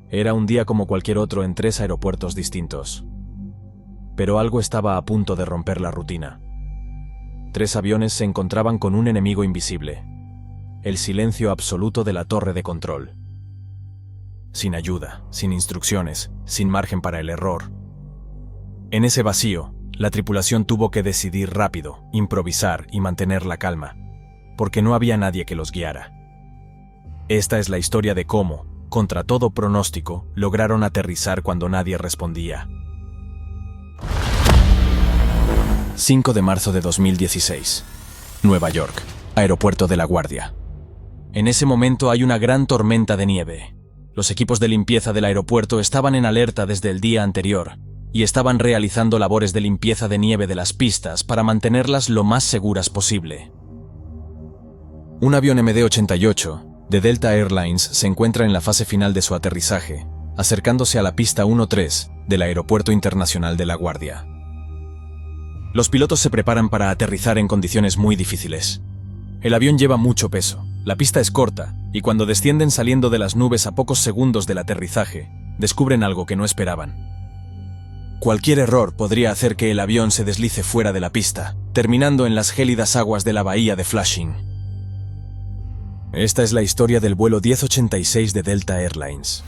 Era un día como cualquier otro en 3 aeropuertos distintos. Pero algo estaba a punto de romper la rutina. 3 aviones se encontraban con un enemigo invisible. El silencio absoluto de la torre de control. Sin ayuda, sin instrucciones, sin margen para el error. En ese vacío, la tripulación tuvo que decidir rápido, improvisar y mantener la calma, porque no había nadie que los guiara. Esta es la historia de cómo, contra todo pronóstico, lograron aterrizar cuando nadie respondía. 5 de marzo de 2016. Nueva York, Aeropuerto de LaGuardia. En ese momento hay una gran tormenta de nieve. Los equipos de limpieza del aeropuerto estaban en alerta desde el día anterior y estaban realizando labores de limpieza de nieve de las pistas para mantenerlas lo más seguras posible. Un avión MD-88 de Delta Airlines se encuentra en la fase final de su aterrizaje, acercándose a la pista 13 del Aeropuerto Internacional de LaGuardia. Los pilotos se preparan para aterrizar en condiciones muy difíciles. El avión lleva mucho peso, la pista es corta, y cuando descienden saliendo de las nubes a pocos segundos del aterrizaje, descubren algo que no esperaban. Cualquier error podría hacer que el avión se deslice fuera de la pista, terminando en las gélidas aguas de la bahía de Flushing. Esta es la historia del vuelo 1086 de Delta Airlines.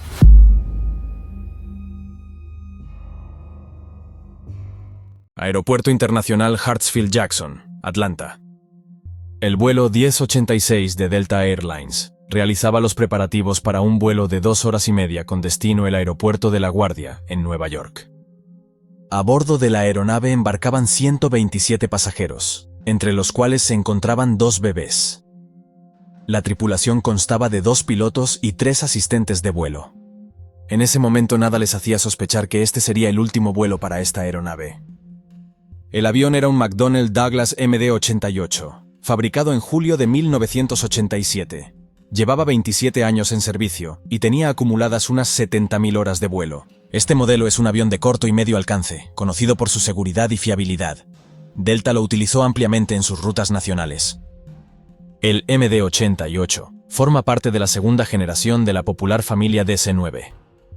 Aeropuerto Internacional Hartsfield-Jackson, Atlanta. El vuelo 1086 de Delta Airlines realizaba los preparativos para un vuelo de 2 horas y media con destino el Aeropuerto de LaGuardia, en Nueva York. A bordo de la aeronave embarcaban 127 pasajeros, entre los cuales se encontraban 2 bebés. La tripulación constaba de 2 pilotos y 3 asistentes de vuelo. En ese momento nada les hacía sospechar que este sería el último vuelo para esta aeronave. El avión era un McDonnell Douglas MD-88, fabricado en julio de 1987. Llevaba 27 años en servicio y tenía acumuladas unas 70.000 horas de vuelo. Este modelo es un avión de corto y medio alcance, conocido por su seguridad y fiabilidad. Delta lo utilizó ampliamente en sus rutas nacionales. El MD-88 forma parte de la segunda generación de la popular familia DC-9.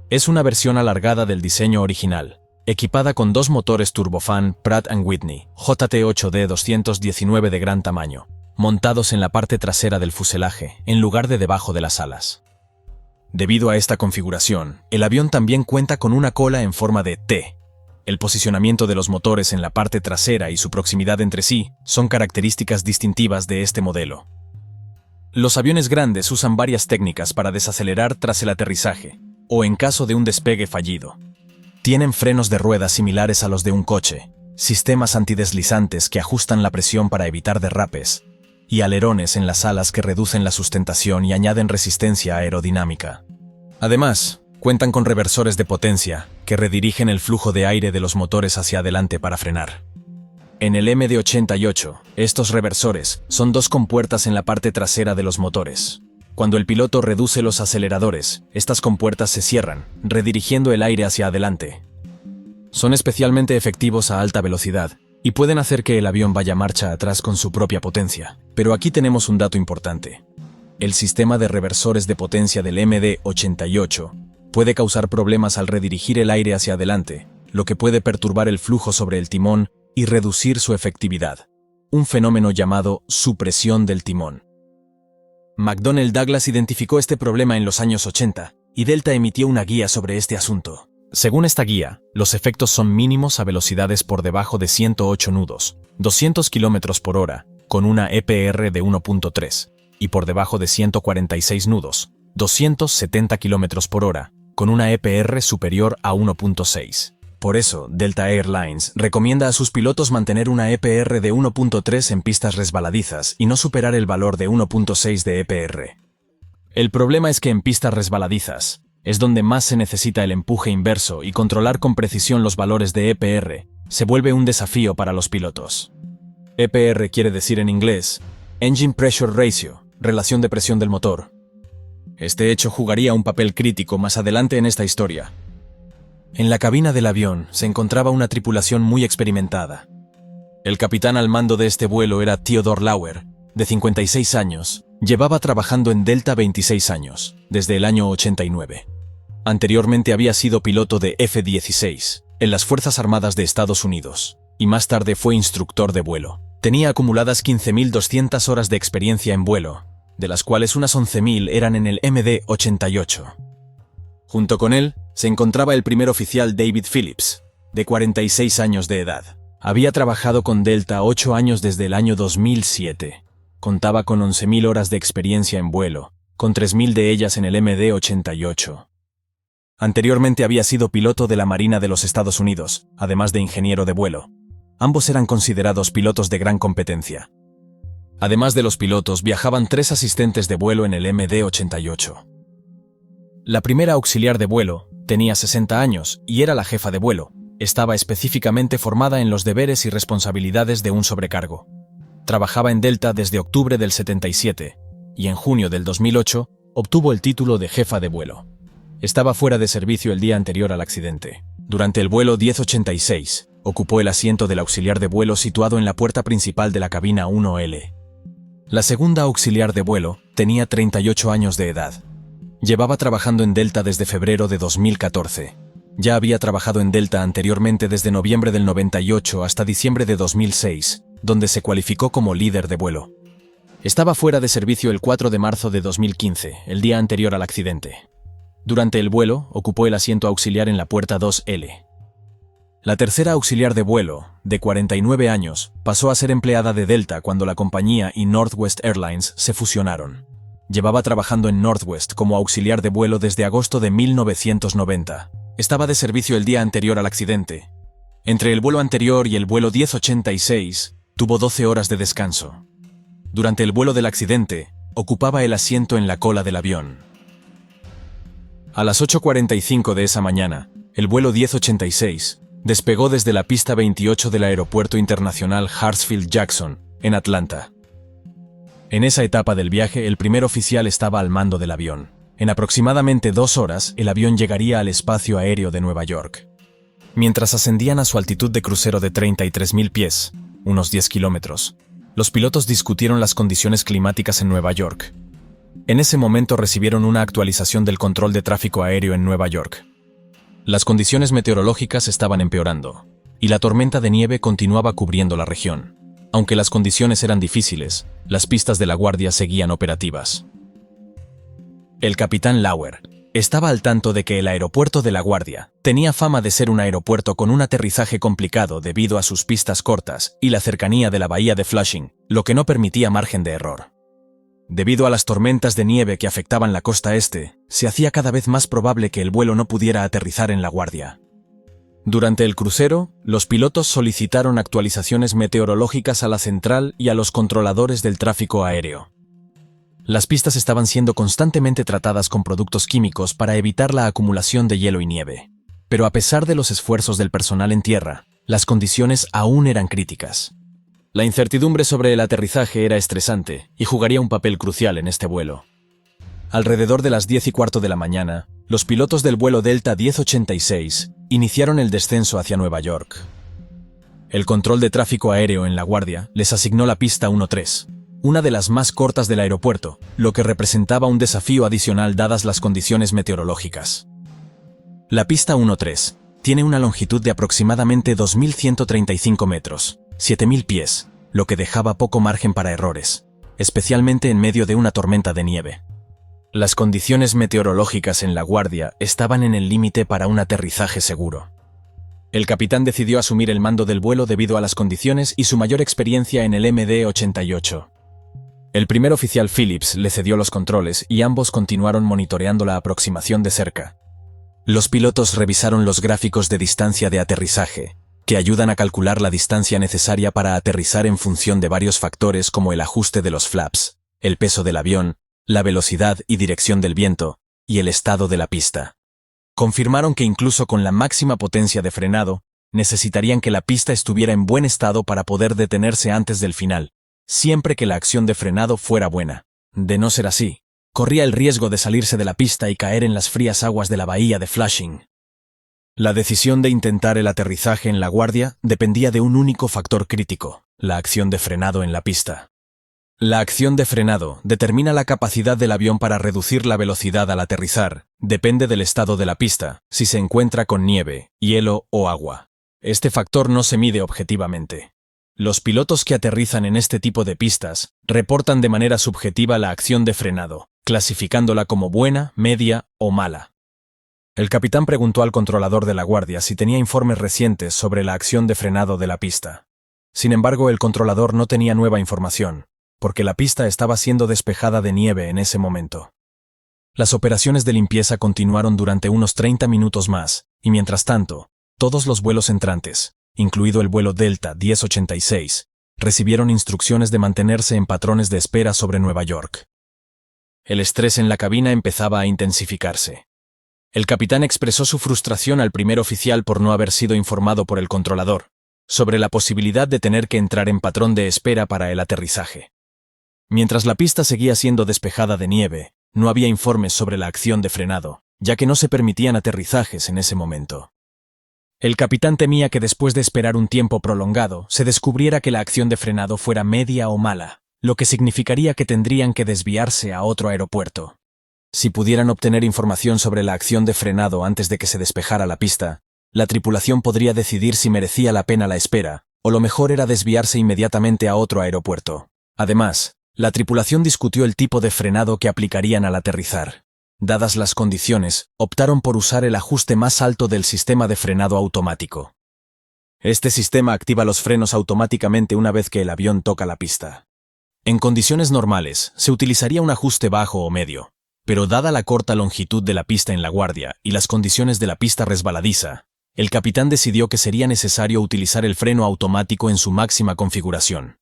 Es una versión alargada del diseño original, equipada con 2 motores turbofan Pratt & Whitney JT8D219 de gran tamaño, montados en la parte trasera del fuselaje, en lugar de debajo de las alas. Debido a esta configuración, el avión también cuenta con una cola en forma de T. El posicionamiento de los motores en la parte trasera y su proximidad entre sí son características distintivas de este modelo. Los aviones grandes usan varias técnicas para desacelerar tras el aterrizaje, o en caso de un despegue fallido. Tienen frenos de ruedas similares a los de un coche, sistemas antideslizantes que ajustan la presión para evitar derrapes, y alerones en las alas que reducen la sustentación y añaden resistencia aerodinámica. Además, cuentan con reversores de potencia que redirigen el flujo de aire de los motores hacia adelante para frenar. En el MD-88, estos reversores son 2 compuertas en la parte trasera de los motores. Cuando el piloto reduce los aceleradores, estas compuertas se cierran, redirigiendo el aire hacia adelante. Son especialmente efectivos a alta velocidad y pueden hacer que el avión vaya marcha atrás con su propia potencia. Pero aquí tenemos un dato importante. El sistema de reversores de potencia del MD-88 puede causar problemas al redirigir el aire hacia adelante, lo que puede perturbar el flujo sobre el timón y reducir su efectividad. Un fenómeno llamado supresión del timón. McDonnell Douglas identificó este problema en los años 80 y Delta emitió una guía sobre este asunto. Según esta guía, los efectos son mínimos a velocidades por debajo de 108 nudos, 200 km por hora, con una EPR de 1.3, y por debajo de 146 nudos, 270 km por hora, con una EPR superior a 1.6. Por eso, Delta Airlines recomienda a sus pilotos mantener una EPR de 1.3 en pistas resbaladizas y no superar el valor de 1.6 de EPR. El problema es que en pistas resbaladizas es donde más se necesita el empuje inverso y controlar con precisión los valores de EPR se vuelve un desafío para los pilotos. EPR quiere decir en inglés Engine Pressure Ratio, relación de presión del motor. Este hecho jugaría un papel crítico más adelante en esta historia. En la cabina del avión se encontraba una tripulación muy experimentada. El capitán al mando de este vuelo era Theodore Lauer, de 56 años, llevaba trabajando en Delta 26 años, desde el año 89. Anteriormente había sido piloto de F-16 en las Fuerzas Armadas de Estados Unidos y más tarde fue instructor de vuelo. Tenía acumuladas 15.200 horas de experiencia en vuelo, de las cuales unas 11.000 eran en el MD-88. Junto con él se encontraba el primer oficial David Phillips, de 46 años de edad. Había trabajado con Delta 8 años desde el año 2007. Contaba con 11.000 horas de experiencia en vuelo, con 3.000 de ellas en el MD-88. Anteriormente había sido piloto de la Marina de los Estados Unidos, además de ingeniero de vuelo. Ambos eran considerados pilotos de gran competencia. Además de los pilotos, viajaban 3 asistentes de vuelo en el MD-88. La primera auxiliar de vuelo tenía 60 años y era la jefa de vuelo. Estaba específicamente formada en los deberes y responsabilidades de un sobrecargo. Trabajaba en Delta desde octubre del 77 y en junio del 2008 obtuvo el título de jefa de vuelo. Estaba fuera de servicio el día anterior al accidente. Durante el vuelo 1086, ocupó el asiento del auxiliar de vuelo situado en la puerta principal de la cabina 1L. La segunda auxiliar de vuelo tenía 38 años de edad. Llevaba trabajando en Delta desde febrero de 2014. Ya había trabajado en Delta anteriormente desde noviembre del 98 hasta diciembre de 2006, donde se cualificó como líder de vuelo. Estaba fuera de servicio el 4 de marzo de 2015, el día anterior al accidente. Durante el vuelo, ocupó el asiento auxiliar en la puerta 2L. La tercera auxiliar de vuelo, de 49 años, pasó a ser empleada de Delta cuando la compañía y Northwest Airlines se fusionaron. Llevaba trabajando en Northwest como auxiliar de vuelo desde agosto de 1990. Estaba de servicio el día anterior al accidente. Entre el vuelo anterior y el vuelo 1086, tuvo 12 horas de descanso. Durante el vuelo del accidente, ocupaba el asiento en la cola del avión. A las 8:45 de esa mañana, el vuelo 1086 despegó desde la pista 28 del Aeropuerto Internacional Hartsfield-Jackson, en Atlanta. En esa etapa del viaje, el primer oficial estaba al mando del avión. En aproximadamente 2 horas, el avión llegaría al espacio aéreo de Nueva York. Mientras ascendían a su altitud de crucero de 33.000 pies, unos 10 kilómetros, los pilotos discutieron las condiciones climáticas en Nueva York. En ese momento recibieron una actualización del control de tráfico aéreo en Nueva York. Las condiciones meteorológicas estaban empeorando, y la tormenta de nieve continuaba cubriendo la región. Aunque las condiciones eran difíciles, las pistas de la Guardia seguían operativas. El capitán Lauer estaba al tanto de que el aeropuerto de La Guardia tenía fama de ser un aeropuerto con un aterrizaje complicado debido a sus pistas cortas y la cercanía de la bahía de Flushing, lo que no permitía margen de error. Debido a las tormentas de nieve que afectaban la costa este, se hacía cada vez más probable que el vuelo no pudiera aterrizar en La Guardia. Durante el crucero, los pilotos solicitaron actualizaciones meteorológicas a la central y a los controladores del tráfico aéreo. Las pistas estaban siendo constantemente tratadas con productos químicos para evitar la acumulación de hielo y nieve. Pero a pesar de los esfuerzos del personal en tierra, las condiciones aún eran críticas. La incertidumbre sobre el aterrizaje era estresante y jugaría un papel crucial en este vuelo. Alrededor de las 10:15 de la mañana, los pilotos del vuelo Delta 1086 iniciaron el descenso hacia Nueva York. El control de tráfico aéreo en La Guardia les asignó la pista 13. Una de las más cortas del aeropuerto, lo que representaba un desafío adicional dadas las condiciones meteorológicas. La pista 13 tiene una longitud de aproximadamente 2.135 metros, 7.000 pies, lo que dejaba poco margen para errores, especialmente en medio de una tormenta de nieve. Las condiciones meteorológicas en La Guardia estaban en el límite para un aterrizaje seguro. El capitán decidió asumir el mando del vuelo debido a las condiciones y su mayor experiencia en el MD-88. El primer oficial Phillips le cedió los controles y ambos continuaron monitoreando la aproximación de cerca. Los pilotos revisaron los gráficos de distancia de aterrizaje, que ayudan a calcular la distancia necesaria para aterrizar en función de varios factores como el ajuste de los flaps, el peso del avión, la velocidad y dirección del viento, y el estado de la pista. Confirmaron que incluso con la máxima potencia de frenado, necesitarían que la pista estuviera en buen estado para poder detenerse antes del final, siempre que la acción de frenado fuera buena. De no ser así, corría el riesgo de salirse de la pista y caer en las frías aguas de la bahía de Flushing. La decisión de intentar el aterrizaje en La Guardia dependía de un único factor crítico, la acción de frenado en la pista. La acción de frenado determina la capacidad del avión para reducir la velocidad al aterrizar. Depende del estado de la pista, si se encuentra con nieve, hielo o agua. Este factor no se mide objetivamente. Los pilotos que aterrizan en este tipo de pistas reportan de manera subjetiva la acción de frenado, clasificándola como buena, media o mala. El capitán preguntó al controlador de la guardia si tenía informes recientes sobre la acción de frenado de la pista. Sin embargo, el controlador no tenía nueva información, porque la pista estaba siendo despejada de nieve en ese momento. Las operaciones de limpieza continuaron durante unos 30 minutos más, y mientras tanto, todos los vuelos entrantes, incluido el vuelo Delta 1086, recibieron instrucciones de mantenerse en patrones de espera sobre Nueva York. El estrés en la cabina empezaba a intensificarse. El capitán expresó su frustración al primer oficial por no haber sido informado por el controlador sobre la posibilidad de tener que entrar en patrón de espera para el aterrizaje. Mientras la pista seguía siendo despejada de nieve, no había informes sobre la acción de frenado, ya que no se permitían aterrizajes en ese momento. El capitán temía que después de esperar un tiempo prolongado, se descubriera que la acción de frenado fuera media o mala, lo que significaría que tendrían que desviarse a otro aeropuerto. Si pudieran obtener información sobre la acción de frenado antes de que se despejara la pista, la tripulación podría decidir si merecía la pena la espera, o lo mejor era desviarse inmediatamente a otro aeropuerto. Además, la tripulación discutió el tipo de frenado que aplicarían al aterrizar. Dadas las condiciones, optaron por usar el ajuste más alto del sistema de frenado automático. Este sistema activa los frenos automáticamente una vez que el avión toca la pista. En condiciones normales, se utilizaría un ajuste bajo o medio, pero dada la corta longitud de la pista en La Guardia y las condiciones de la pista resbaladiza, el capitán decidió que sería necesario utilizar el freno automático en su máxima configuración.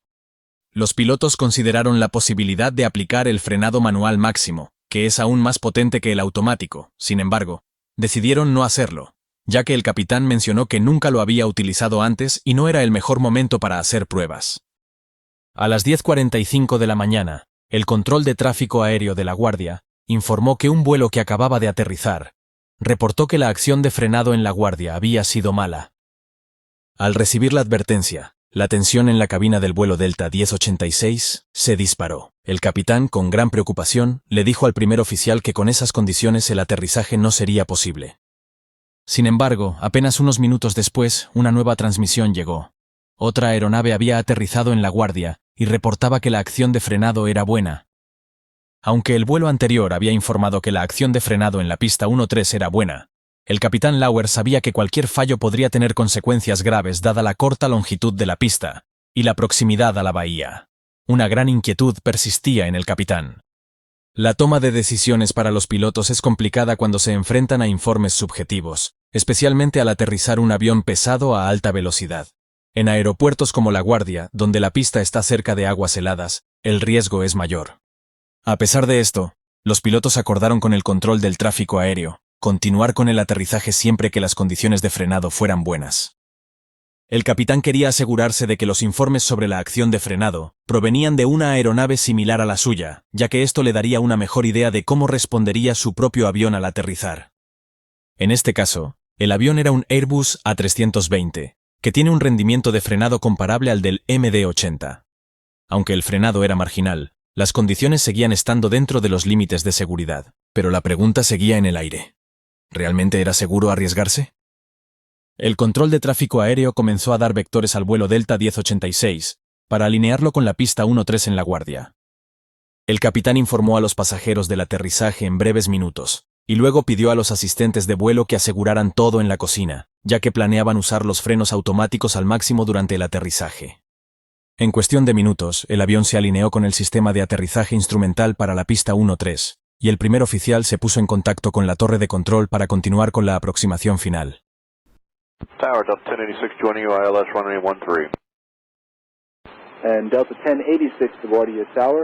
Los pilotos consideraron la posibilidad de aplicar el frenado manual máximo, que es aún más potente que el automático. Sin embargo, decidieron no hacerlo, ya que el capitán mencionó que nunca lo había utilizado antes y no era el mejor momento para hacer pruebas. A las 10:45 de la mañana, el control de tráfico aéreo de La Guardia informó que un vuelo que acababa de aterrizar reportó que la acción de frenado en La Guardia había sido mala. Al recibir la advertencia, la tensión en la cabina del vuelo Delta 1086 se disparó. El capitán, con gran preocupación, le dijo al primer oficial que con esas condiciones el aterrizaje no sería posible. Sin embargo, apenas unos minutos después, una nueva transmisión llegó. Otra aeronave había aterrizado en La Guardia y reportaba que la acción de frenado era buena. Aunque el vuelo anterior había informado que la acción de frenado en la pista 13 era buena, el capitán Lauer sabía que cualquier fallo podría tener consecuencias graves dada la corta longitud de la pista y la proximidad a la bahía. Una gran inquietud persistía en el capitán. La toma de decisiones para los pilotos es complicada cuando se enfrentan a informes subjetivos, especialmente al aterrizar un avión pesado a alta velocidad. En aeropuertos como La Guardia, donde la pista está cerca de aguas heladas, el riesgo es mayor. A pesar de esto, los pilotos acordaron con el control del tráfico aéreo continuar con el aterrizaje siempre que las condiciones de frenado fueran buenas. El capitán quería asegurarse de que los informes sobre la acción de frenado provenían de una aeronave similar a la suya, ya que esto le daría una mejor idea de cómo respondería su propio avión al aterrizar. En este caso, el avión era un Airbus A320, que tiene un rendimiento de frenado comparable al del MD-80. Aunque el frenado era marginal, las condiciones seguían estando dentro de los límites de seguridad, pero la pregunta seguía en el aire. ¿Realmente era seguro arriesgarse? El control de tráfico aéreo comenzó a dar vectores al vuelo Delta 1086 para alinearlo con la pista 13 en La Guardia. El capitán informó a los pasajeros del aterrizaje en breves minutos, y luego pidió a los asistentes de vuelo que aseguraran todo en la cocina, ya que planeaban usar los frenos automáticos al máximo durante el aterrizaje. En cuestión de minutos, el avión se alineó con el sistema de aterrizaje instrumental para la pista 13, y el primer oficial se puso en contacto con la torre de control para continuar con la aproximación final. Tower, Delta 1086 joining you, ILS runway 13. And Delta 1086 to LaGuardia Tower.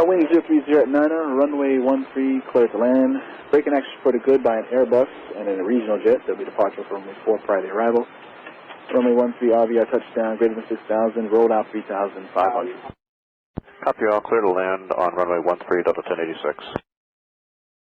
Wing 030 at Niner, runway 13, clear to land. Breaking action reported good by an Airbus and in a regional jet. There'll be departure for runway 4 prior to arrival. Runway 13, RVR touchdown, greater than 6,000, rolled out 3,500. Copy all, clear to land on runway 13, Delta 1086.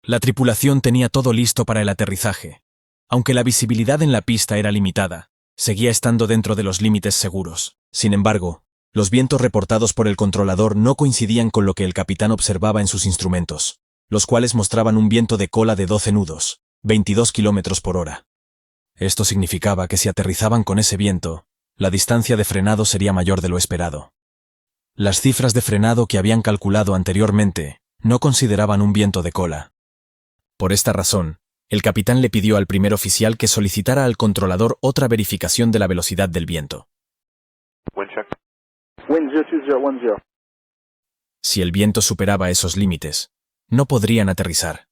La tripulación tenía todo listo para el aterrizaje. Aunque la visibilidad en la pista era limitada, seguía estando dentro de los límites seguros. Sin embargo, Los vientos reportados por el controlador no coincidían con lo que el capitán observaba en sus instrumentos, los cuales mostraban un viento de cola de 12 nudos, 22 kilómetros por hora. Esto significaba que si aterrizaban con ese viento, la distancia de frenado sería mayor de lo esperado. Las cifras de frenado que habían calculado anteriormente no consideraban un viento de cola. Por esta razón, el capitán le pidió al primer oficial que solicitara al controlador otra verificación de la velocidad del viento. Wind check. Wind 02010. Si el viento superaba esos límites, no podrían aterrizar.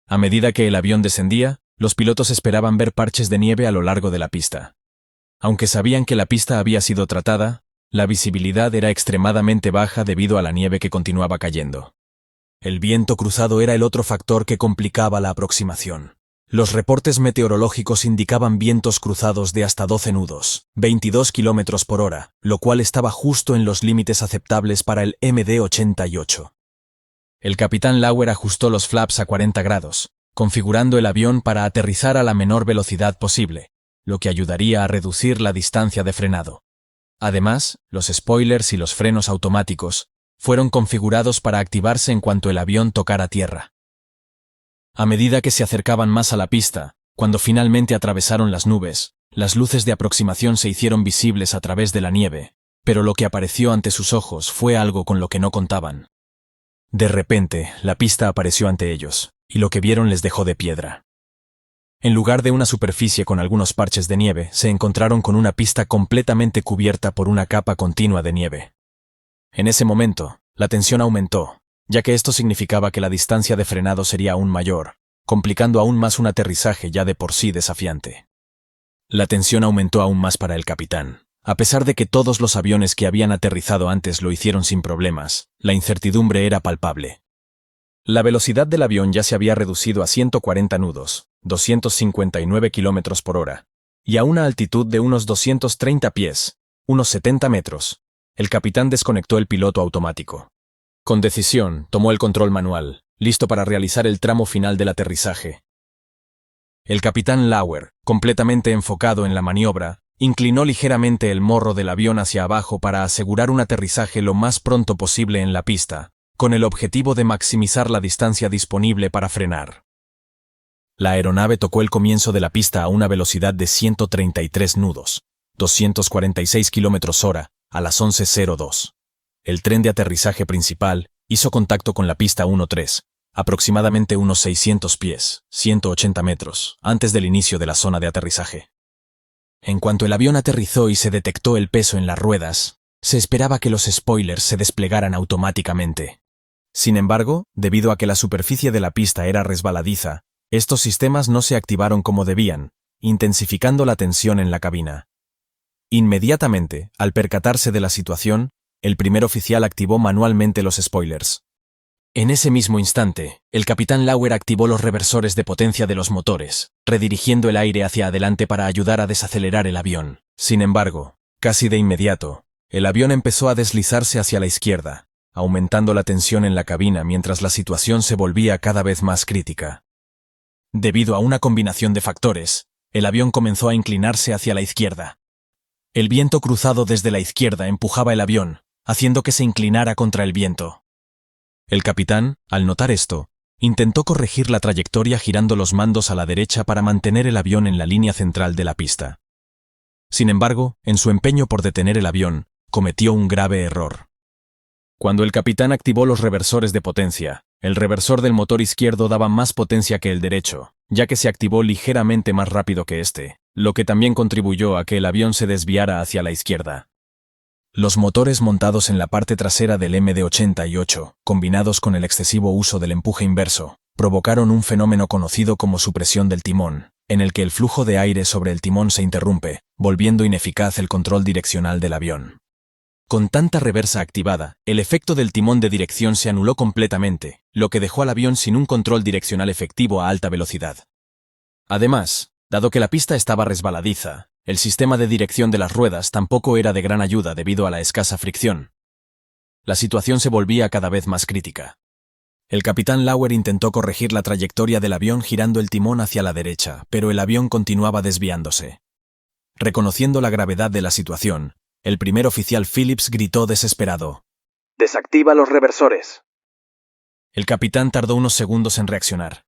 A medida que el avión descendía, los pilotos esperaban ver parches de nieve a lo largo de la pista. Aunque sabían que la pista había sido tratada, la visibilidad era extremadamente baja debido a la nieve que continuaba cayendo. El viento cruzado era el otro factor que complicaba la aproximación. Los reportes meteorológicos indicaban vientos cruzados de hasta 12 nudos, 22 kilómetros por hora, lo cual estaba justo en los límites aceptables para el MD-88. El capitán Lauer ajustó los flaps a 40 grados, configurando el avión para aterrizar a la menor velocidad posible, lo que ayudaría a reducir la distancia de frenado. Además, los spoilers y los frenos automáticos fueron configurados para activarse en cuanto el avión tocara tierra. A medida que se acercaban más a la pista, cuando finalmente atravesaron las nubes, las luces de aproximación se hicieron visibles a través de la nieve, pero lo que apareció ante sus ojos fue algo con lo que no contaban. De repente, la pista apareció ante ellos, y lo que vieron les dejó de piedra. En lugar de una superficie con algunos parches de nieve, se encontraron con una pista completamente cubierta por una capa continua de nieve. En ese momento, la tensión aumentó, ya que esto significaba que la distancia de frenado sería aún mayor, complicando aún más un aterrizaje ya de por sí desafiante. La tensión aumentó aún más para el capitán. A pesar de que todos los aviones que habían aterrizado antes lo hicieron sin problemas, la incertidumbre era palpable. La velocidad del avión ya se había reducido a 140 nudos, 259 kilómetros por hora, y a una altitud de unos 230 pies, unos 70 metros. El capitán desconectó el piloto automático. Con decisión, tomó el control manual, listo para realizar el tramo final del aterrizaje. El capitán Lauer, completamente enfocado en la maniobra, inclinó ligeramente el morro del avión hacia abajo para asegurar un aterrizaje lo más pronto posible en la pista, con el objetivo de maximizar la distancia disponible para frenar. La aeronave tocó el comienzo de la pista a una velocidad de 133 nudos, 246 kilómetros hora, a las 11:02. El tren de aterrizaje principal hizo contacto con la pista 1-3, aproximadamente unos 600 pies, 180 metros, antes del inicio de la zona de aterrizaje. En cuanto el avión aterrizó y se detectó el peso en las ruedas, se esperaba que los spoilers se desplegaran automáticamente. Sin embargo, debido a que la superficie de la pista era resbaladiza, estos sistemas no se activaron como debían, intensificando la tensión en la cabina. Inmediatamente, al percatarse de la situación, el primer oficial activó manualmente los spoilers. En ese mismo instante, el capitán Lauer activó los reversores de potencia de los motores, redirigiendo el aire hacia adelante para ayudar a desacelerar el avión. Sin embargo, casi de inmediato, el avión empezó a deslizarse hacia la izquierda, aumentando la tensión en la cabina mientras la situación se volvía cada vez más crítica. Debido a una combinación de factores, el avión comenzó a inclinarse hacia la izquierda. El viento cruzado desde la izquierda empujaba el avión, haciendo que se inclinara contra el viento. El capitán, al notar esto, intentó corregir la trayectoria girando los mandos a la derecha para mantener el avión en la línea central de la pista. Sin embargo, en su empeño por detener el avión, cometió un grave error. Cuando el capitán activó los reversores de potencia, el reversor del motor izquierdo daba más potencia que el derecho, ya que se activó ligeramente más rápido que este, lo que también contribuyó a que el avión se desviara hacia la izquierda. Los motores montados en la parte trasera del MD-88, combinados con el excesivo uso del empuje inverso, provocaron un fenómeno conocido como supresión del timón, en el que el flujo de aire sobre el timón se interrumpe, volviendo ineficaz el control direccional del avión. Con tanta reversa activada, el efecto del timón de dirección se anuló completamente, lo que dejó al avión sin un control direccional efectivo a alta velocidad. Además, dado que la pista estaba resbaladiza, el sistema de dirección de las ruedas tampoco era de gran ayuda debido a la escasa fricción. La situación se volvía cada vez más crítica. El capitán Lauer intentó corregir la trayectoria del avión girando el timón hacia la derecha, pero el avión continuaba desviándose. Reconociendo la gravedad de la situación, El primer oficial Phillips gritó desesperado: «Desactiva los reversores». El capitán tardó unos segundos en reaccionar.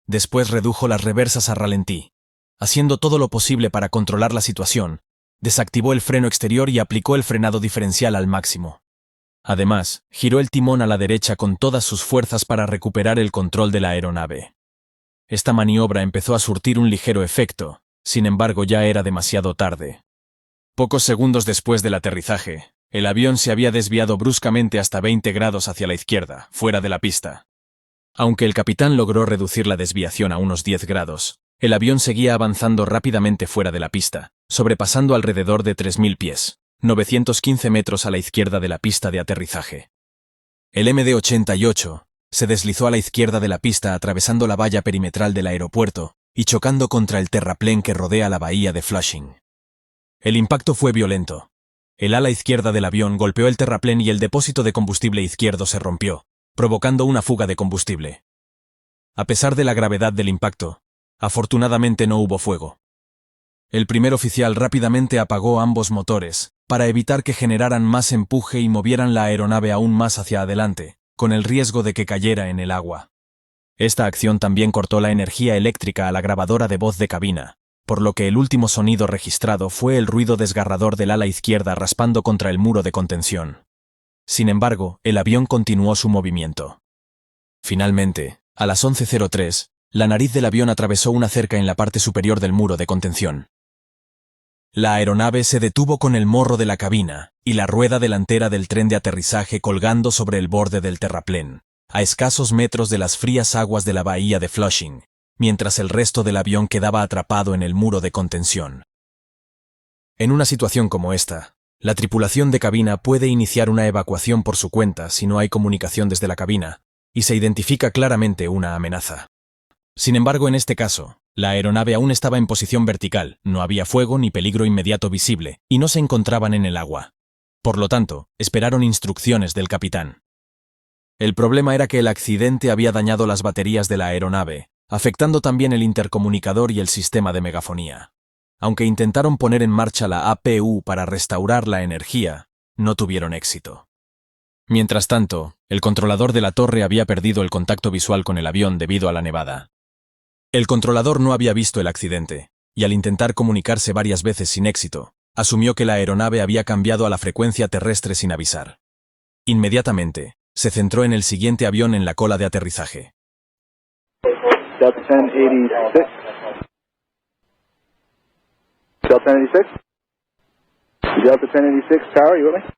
Después redujo las reversas a ralentí. Haciendo todo lo posible para controlar la situación, desactivó el freno exterior y aplicó el frenado diferencial al máximo. Además, giró el timón a la derecha con todas sus fuerzas para recuperar el control de la aeronave. Esta maniobra empezó a surtir un ligero efecto, sin embargo ya era demasiado tarde. Pocos segundos después del aterrizaje, el avión se había desviado bruscamente hasta 20 grados hacia la izquierda, fuera de la pista. Aunque el capitán logró reducir la desviación a unos 10 grados, el avión seguía avanzando rápidamente fuera de la pista, sobrepasando alrededor de 3.000 pies, 915 metros a la izquierda de la pista de aterrizaje. El MD-88 se deslizó a la izquierda de la pista atravesando la valla perimetral del aeropuerto y chocando contra el terraplén que rodea la bahía de Flushing. El impacto fue violento. El ala izquierda del avión golpeó el terraplén y el depósito de combustible izquierdo se rompió, provocando una fuga de combustible. A pesar de la gravedad del impacto, afortunadamente no hubo fuego. El primer oficial rápidamente apagó ambos motores, para evitar que generaran más empuje y movieran la aeronave aún más hacia adelante, con el riesgo de que cayera en el agua. Esta acción también cortó la energía eléctrica a la grabadora de voz de cabina, por lo que el último sonido registrado fue el ruido desgarrador del ala izquierda raspando contra el muro de contención. Sin embargo, el avión continuó su movimiento. Finalmente, a las 11:03, la nariz del avión atravesó una cerca en la parte superior del muro de contención. La aeronave se detuvo con el morro de la cabina y la rueda delantera del tren de aterrizaje colgando sobre el borde del terraplén, a escasos metros de las frías aguas de la bahía de Flushing, mientras el resto del avión quedaba atrapado en el muro de contención. En una situación como esta, la tripulación de cabina puede iniciar una evacuación por su cuenta si no hay comunicación desde la cabina, y se identifica claramente una amenaza. Sin embargo, en este caso, la aeronave aún estaba en posición vertical, no había fuego ni peligro inmediato visible, y no se encontraban en el agua. Por lo tanto, esperaron instrucciones del capitán. El problema era que el accidente había dañado las baterías de la aeronave, afectando también el intercomunicador y el sistema de megafonía. Aunque intentaron poner en marcha la APU para restaurar la energía, no tuvieron éxito. Mientras tanto, el controlador de la torre había perdido el contacto visual con el avión debido a la nevada. El controlador no había visto el accidente, y al intentar comunicarse varias veces sin éxito, asumió que la aeronave había cambiado a la frecuencia terrestre sin avisar. Inmediatamente, se centró en el siguiente avión en la cola de aterrizaje. Delta 1086. Delta 1086. Delta 1086, Tower, you with me?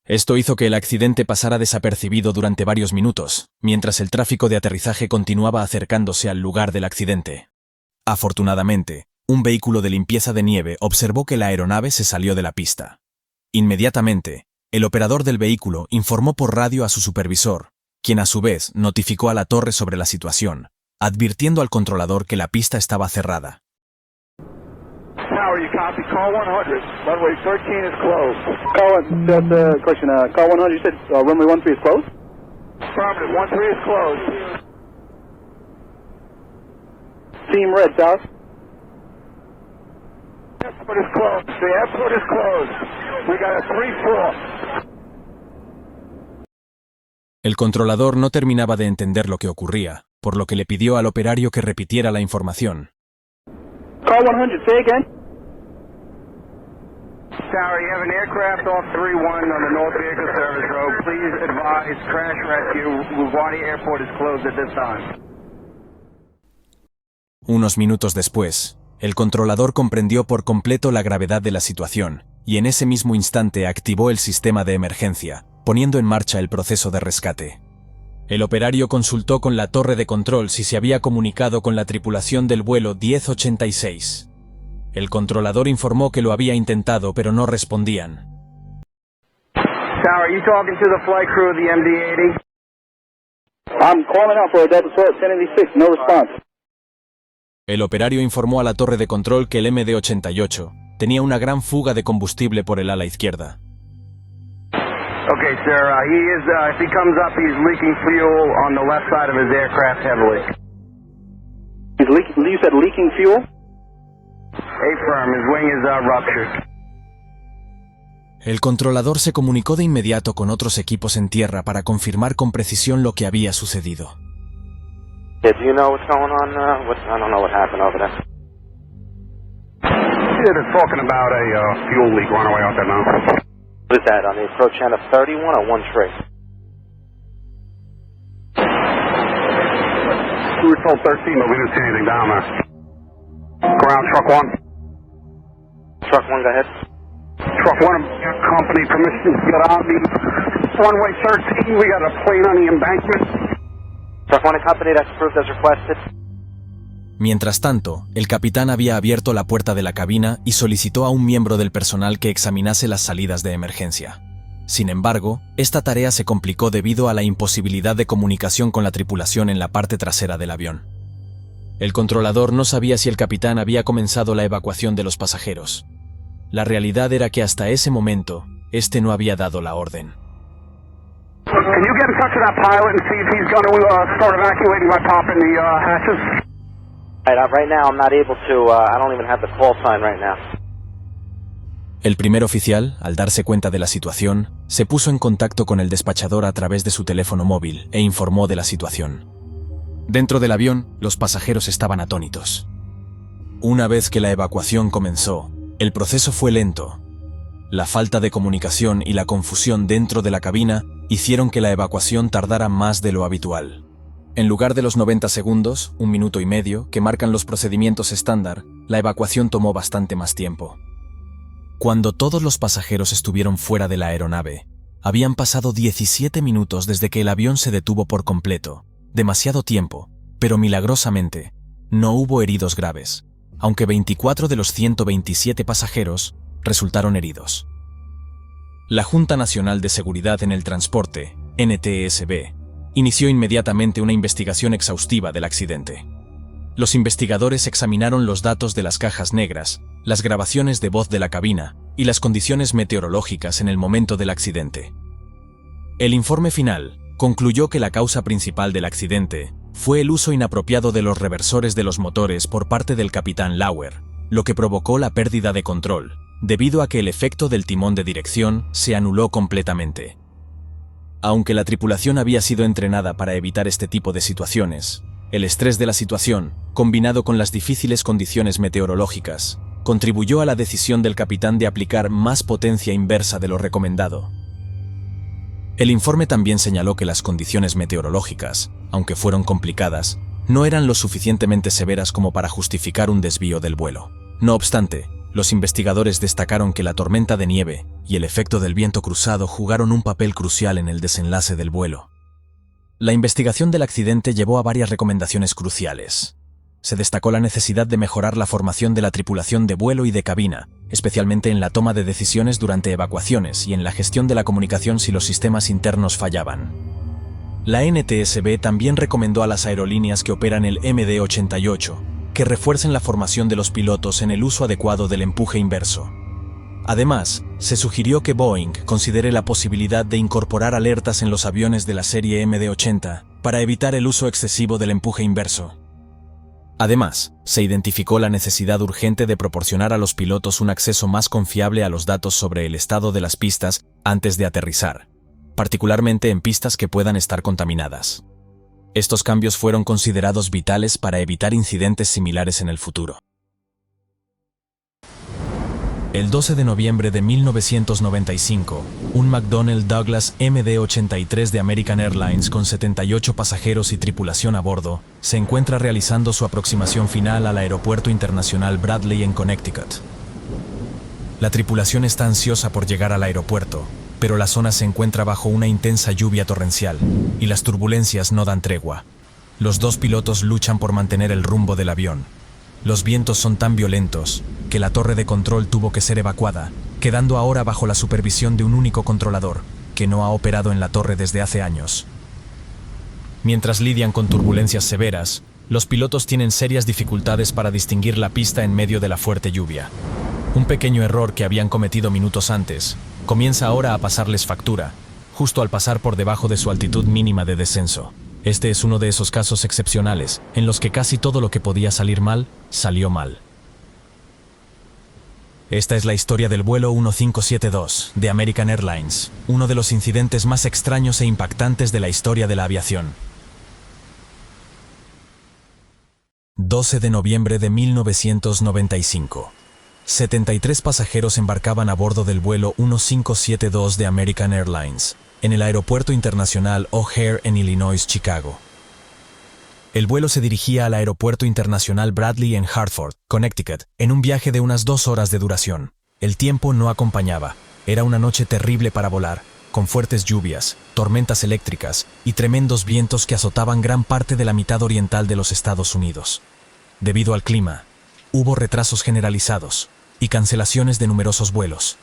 Esto hizo que el accidente pasara desapercibido durante varios minutos, mientras el tráfico de aterrizaje continuaba acercándose al lugar del accidente. Afortunadamente, un vehículo de limpieza de nieve observó que la aeronave se salió de la pista. Inmediatamente, el operador del vehículo informó por radio a su supervisor, quien a su vez notificó a la torre sobre la situación, advirtiendo al controlador que la pista estaba cerrada. Tower, you copy. Call 100. Runway 13 is closed. Call 1, question, call 100, you said runway 13 is closed? Affirmative, 13 is closed. Team Red, Tower. Airport is closed. The airport is closed. We got a 3-4. El controlador no terminaba de entender lo que ocurría, por lo que le pidió al operario que repitiera la información. Call 100, say again. Tower, you have an aircraft off 31 on the North Vehicle Service Road. Please advise crash rescue. LaGuardia Airport is closed at this time. Unos minutos después, el controlador comprendió por completo la gravedad de la situación, y en ese mismo instante activó el sistema de emergencia, poniendo en marcha el proceso de rescate. El operario consultó con la torre de control si se había comunicado con la tripulación del vuelo 1086. El controlador informó que lo había intentado, pero no respondían. Tower, are you talking to the flight crew of the MD-80? I'm calling out for a Delta 1086, no response. El operario informó a la torre de control que el MD-88 tenía una gran fuga de combustible por el ala izquierda. Okay, sir, if he comes up, he's leaking fuel on the left side of his aircraft heavily. He's leaking, you said leaking fuel? Affirm, his wing is ruptured. El controlador se comunicó de inmediato con otros equipos en tierra para confirmar con precisión lo que había sucedido. Yeah, do you know what's going on? I don't know what happened over there. Yeah, they're talking about a fuel leak runaway out there now. What is that, on the approach end of 31 or 13? We were told 13, but we didn't see anything down there. Ground, truck 1. Truck 1, go ahead. Truck 1, company permission to get on the runway 13. We got a plane on the embankment. Truck 1 and company, that's approved as requested. Mientras tanto, el capitán había abierto la puerta de la cabina y solicitó a un miembro del personal que examinase las salidas de emergencia. Sin embargo, esta tarea se complicó debido a la imposibilidad de comunicación con la tripulación en la parte trasera del avión. El controlador no sabía si el capitán había comenzado la evacuación de los pasajeros. La realidad era que hasta ese momento, este no había dado la orden. Can you get in touch with that pilot and see if he's going to start evacuating by popping the hatches? Right now I'm not able to, I don't even have the call sign right now. El primer oficial, al darse cuenta de la situación, se puso en contacto con el despachador a través de su teléfono móvil e informó de la situación. Dentro del avión, los pasajeros estaban atónitos. Una vez que la evacuación comenzó, el proceso fue lento. La falta de comunicación y la confusión dentro de la cabina hicieron que la evacuación tardara más de lo habitual. En lugar de los 90 segundos, 1 minuto y medio, que marcan los procedimientos estándar, la evacuación tomó bastante más tiempo. Cuando todos los pasajeros estuvieron fuera de la aeronave, habían pasado 17 minutos desde que el avión se detuvo por completo. Demasiado tiempo, pero milagrosamente, no hubo heridos graves, aunque 24 de los 127 pasajeros resultaron heridos. La Junta Nacional de Seguridad en el Transporte, NTSB, inició inmediatamente una investigación exhaustiva del accidente. Los investigadores examinaron los datos de las cajas negras, las grabaciones de voz de la cabina y las condiciones meteorológicas en el momento del accidente. El informe final concluyó que la causa principal del accidente fue el uso inapropiado de los reversores de los motores por parte del capitán Lauer, lo que provocó la pérdida de control, debido a que el efecto del timón de dirección se anuló completamente. Aunque la tripulación había sido entrenada para evitar este tipo de situaciones, el estrés de la situación, combinado con las difíciles condiciones meteorológicas, contribuyó a la decisión del capitán de aplicar más potencia inversa de lo recomendado. El informe también señaló que las condiciones meteorológicas, aunque fueron complicadas, no eran lo suficientemente severas como para justificar un desvío del vuelo. No obstante, los investigadores destacaron que la tormenta de nieve y el efecto del viento cruzado jugaron un papel crucial en el desenlace del vuelo. La investigación del accidente llevó a varias recomendaciones cruciales. Se destacó la necesidad de mejorar la formación de la tripulación de vuelo y de cabina, especialmente en la toma de decisiones durante evacuaciones y en la gestión de la comunicación si los sistemas internos fallaban. La NTSB también recomendó a las aerolíneas que operan el MD-88 que refuercen la formación de los pilotos en el uso adecuado del empuje inverso. Además, se sugirió que Boeing considere la posibilidad de incorporar alertas en los aviones de la serie MD-80 para evitar el uso excesivo del empuje inverso. Además, se identificó la necesidad urgente de proporcionar a los pilotos un acceso más confiable a los datos sobre el estado de las pistas antes de aterrizar, particularmente en pistas que puedan estar contaminadas. Estos cambios fueron considerados vitales para evitar incidentes similares en el futuro. El 12 de noviembre de 1995, un McDonnell Douglas MD-83 de American Airlines con 78 pasajeros y tripulación a bordo se encuentra realizando su aproximación final al Aeropuerto Internacional Bradley en Connecticut. La tripulación está ansiosa por llegar al aeropuerto, pero la zona se encuentra bajo una intensa lluvia torrencial y las turbulencias no dan tregua. Los dos pilotos luchan por mantener el rumbo del avión. Los vientos son tan violentos que la torre de control tuvo que ser evacuada, quedando ahora bajo la supervisión de un único controlador, que no ha operado en la torre desde hace años. Mientras lidian con turbulencias severas, los pilotos tienen serias dificultades para distinguir la pista en medio de la fuerte lluvia. Un pequeño error que habían cometido minutos antes comienza ahora a pasarles factura, justo al pasar por debajo de su altitud mínima de descenso. Este es uno de esos casos excepcionales, en los que casi todo lo que podía salir mal, salió mal. Esta es la historia del vuelo 1572 de American Airlines, uno de los incidentes más extraños e impactantes de la historia de la aviación. 12 de noviembre de 1995. 73 pasajeros embarcaban a bordo del vuelo 1572 de American Airlines, en el Aeropuerto Internacional O'Hare en Illinois, Chicago. El vuelo se dirigía al Aeropuerto Internacional Bradley en Hartford, Connecticut, en un viaje de unas 2 horas de duración. El tiempo no acompañaba. Era una noche terrible para volar, con fuertes lluvias, tormentas eléctricas y tremendos vientos que azotaban gran parte de la mitad oriental de los Estados Unidos. Debido al clima, hubo retrasos generalizados y cancelaciones de numerosos vuelos.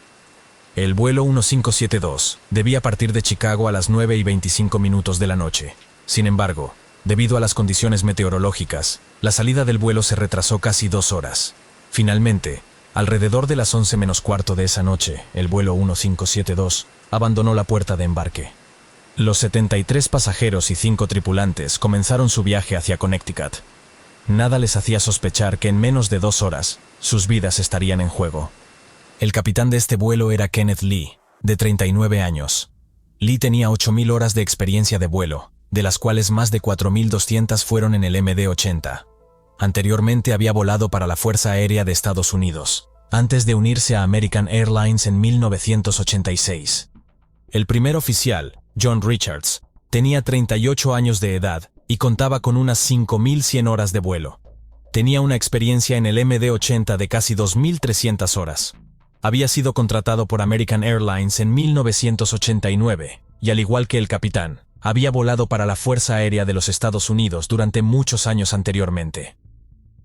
El vuelo 1572 debía partir de Chicago a las 9:25 de la noche. Sin embargo, debido a las condiciones meteorológicas, la salida del vuelo se retrasó casi 2 horas. Finalmente, alrededor de las 11:15 de esa noche, el vuelo 1572 abandonó la puerta de embarque. Los 73 pasajeros y 5 tripulantes comenzaron su viaje hacia Connecticut. Nada les hacía sospechar que en menos de 2 horas, sus vidas estarían en juego. El capitán de este vuelo era Kenneth Lee, de 39 años. Lee tenía 8.000 horas de experiencia de vuelo, de las cuales más de 4.200 fueron en el MD-80. Anteriormente había volado para la Fuerza Aérea de Estados Unidos, antes de unirse a American Airlines en 1986. El primer oficial, John Richards, tenía 38 años de edad y contaba con unas 5.100 horas de vuelo. Tenía una experiencia en el MD-80 de casi 2.300 horas. Había sido contratado por American Airlines en 1989 y, al igual que el capitán, había volado para la Fuerza Aérea de los Estados Unidos durante muchos años anteriormente.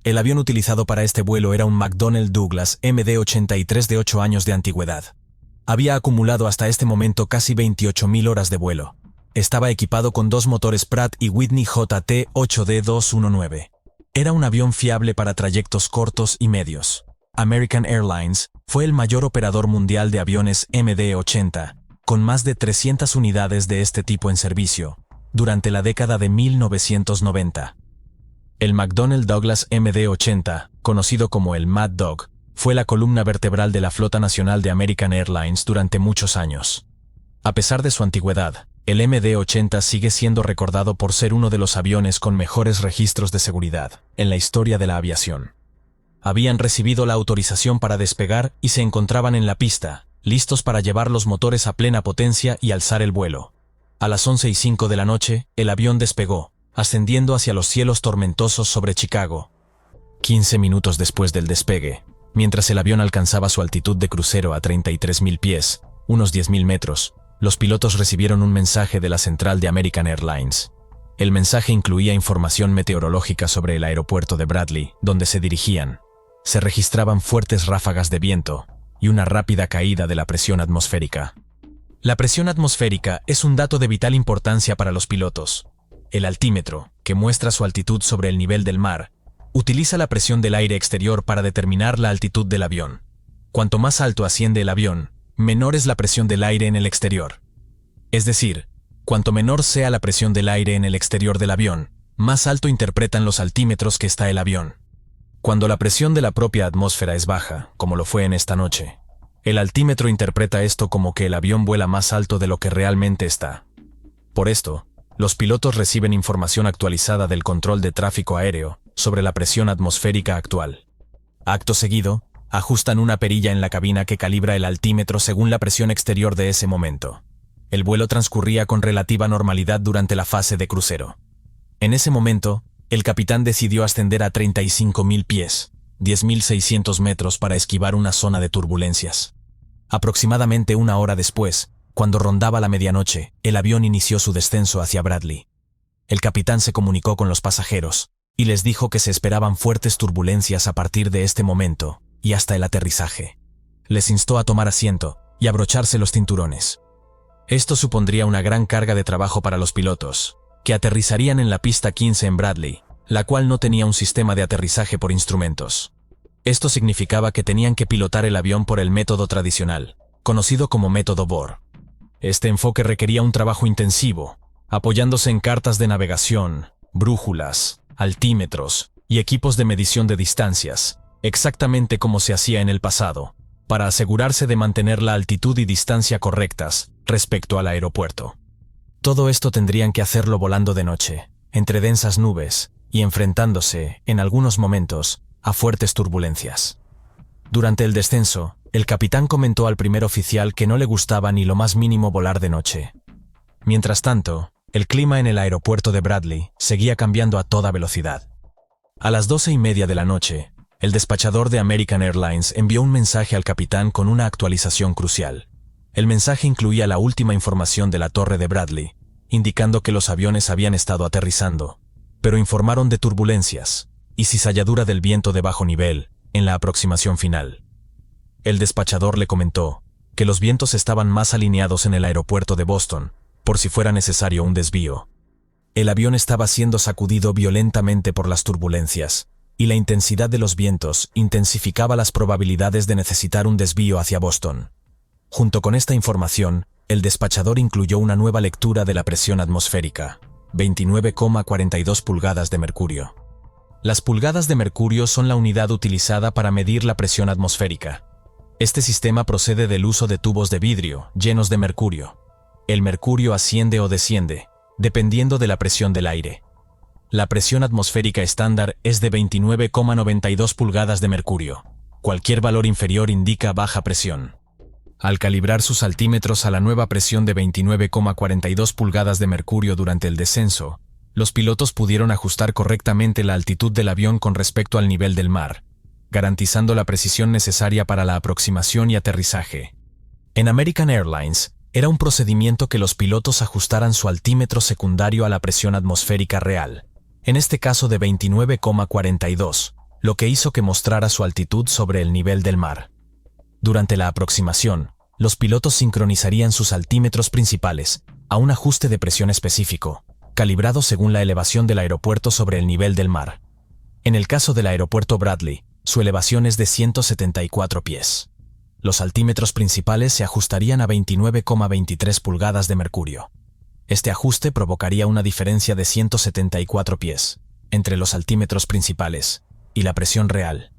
El avión utilizado para este vuelo era un McDonnell Douglas MD-83 de 8 años de antigüedad. Había acumulado hasta este momento casi 28.000 horas de vuelo. Estaba equipado con 2 motores Pratt y Whitney JT8D219. Era un avión fiable para trayectos cortos y medios. American Airlines fue el mayor operador mundial de aviones MD-80, con más de 300 unidades de este tipo en servicio, durante la década de 1990. El McDonnell Douglas MD-80, conocido como el Mad Dog, fue la columna vertebral de la flota nacional de American Airlines durante muchos años. A pesar de su antigüedad, el MD-80 sigue siendo recordado por ser uno de los aviones con mejores registros de seguridad en la historia de la aviación. Habían recibido la autorización para despegar y se encontraban en la pista, listos para llevar los motores a plena potencia y alzar el vuelo. A las 11:05 de la noche, el avión despegó, ascendiendo hacia los cielos tormentosos sobre Chicago. 15 minutos después del despegue, mientras el avión alcanzaba su altitud de crucero a 33.000 pies, unos 10.000 metros, los pilotos recibieron un mensaje de la central de American Airlines. El mensaje incluía información meteorológica sobre el aeropuerto de Bradley, donde se dirigían. Se registraban fuertes ráfagas de viento y una rápida caída de la presión atmosférica. La presión atmosférica es un dato de vital importancia para los pilotos. El altímetro, que muestra su altitud sobre el nivel del mar, utiliza la presión del aire exterior para determinar la altitud del avión. Cuanto más alto asciende el avión, menor es la presión del aire en el exterior. Es decir, cuanto menor sea la presión del aire en el exterior del avión, más alto interpretan los altímetros que está el avión. Cuando la presión de la propia atmósfera es baja, como lo fue en esta noche, el altímetro interpreta esto como que el avión vuela más alto de lo que realmente está. Por esto, los pilotos reciben información actualizada del control de tráfico aéreo sobre la presión atmosférica actual. Acto seguido, ajustan una perilla en la cabina que calibra el altímetro según la presión exterior de ese momento. El vuelo transcurría con relativa normalidad durante la fase de crucero. En ese momento, el capitán decidió ascender a 35.000 pies, 10.600 metros para esquivar una zona de turbulencias. Aproximadamente 1 hora después, cuando rondaba la medianoche, el avión inició su descenso hacia Bradley. El capitán se comunicó con los pasajeros y les dijo que se esperaban fuertes turbulencias a partir de este momento y hasta el aterrizaje. Les instó a tomar asiento y abrocharse los cinturones. Esto supondría una gran carga de trabajo para los pilotos, que aterrizarían en la pista 15 en Bradley, la cual no tenía un sistema de aterrizaje por instrumentos. Esto significaba que tenían que pilotar el avión por el método tradicional, conocido como método Bohr. Este enfoque requería un trabajo intensivo, apoyándose en cartas de navegación, brújulas, altímetros y equipos de medición de distancias, exactamente como se hacía en el pasado. para asegurarse de mantener la altitud y distancia correctas respecto al aeropuerto. Todo esto tendrían que hacerlo volando de noche, entre densas nubes, y enfrentándose, en algunos momentos, a fuertes turbulencias. Durante el descenso, el capitán comentó al primer oficial que no le gustaba ni lo más mínimo volar de noche. Mientras tanto, el clima en el aeropuerto de Bradley seguía cambiando a toda velocidad. A las 12:30 de la noche, el despachador de American Airlines envió un mensaje al capitán con una actualización crucial. El mensaje incluía la última información de la torre de Bradley, indicando que los aviones habían estado aterrizando, pero informaron de turbulencias y cizalladura del viento de bajo nivel en la aproximación final. El despachador le comentó que los vientos estaban más alineados en el aeropuerto de Boston, por si fuera necesario un desvío. El avión estaba siendo sacudido violentamente por las turbulencias, y la intensidad de los vientos intensificaba las probabilidades de necesitar un desvío hacia Boston. Junto con esta información, el despachador incluyó una nueva lectura de la presión atmosférica, 29,42 pulgadas de mercurio. Las pulgadas de mercurio son la unidad utilizada para medir la presión atmosférica. Este sistema procede del uso de tubos de vidrio llenos de mercurio. El mercurio asciende o desciende, dependiendo de la presión del aire. La presión atmosférica estándar es de 29,92 pulgadas de mercurio. Cualquier valor inferior indica baja presión. Al calibrar sus altímetros a la nueva presión de 29,42 pulgadas de mercurio durante el descenso, los pilotos pudieron ajustar correctamente la altitud del avión con respecto al nivel del mar, garantizando la precisión necesaria para la aproximación y aterrizaje. En American Airlines, era un procedimiento que los pilotos ajustaran su altímetro secundario a la presión atmosférica real, en este caso de 29,42, lo que hizo que mostrara su altitud sobre el nivel del mar. Durante la aproximación, los pilotos sincronizarían sus altímetros principales a un ajuste de presión específico, calibrado según la elevación del aeropuerto sobre el nivel del mar. En el caso del aeropuerto Bradley, su elevación es de 174 pies. Los altímetros principales se ajustarían a 29,23 pulgadas de mercurio. Este ajuste provocaría una diferencia de 174 pies entre los altímetros principales y la presión real.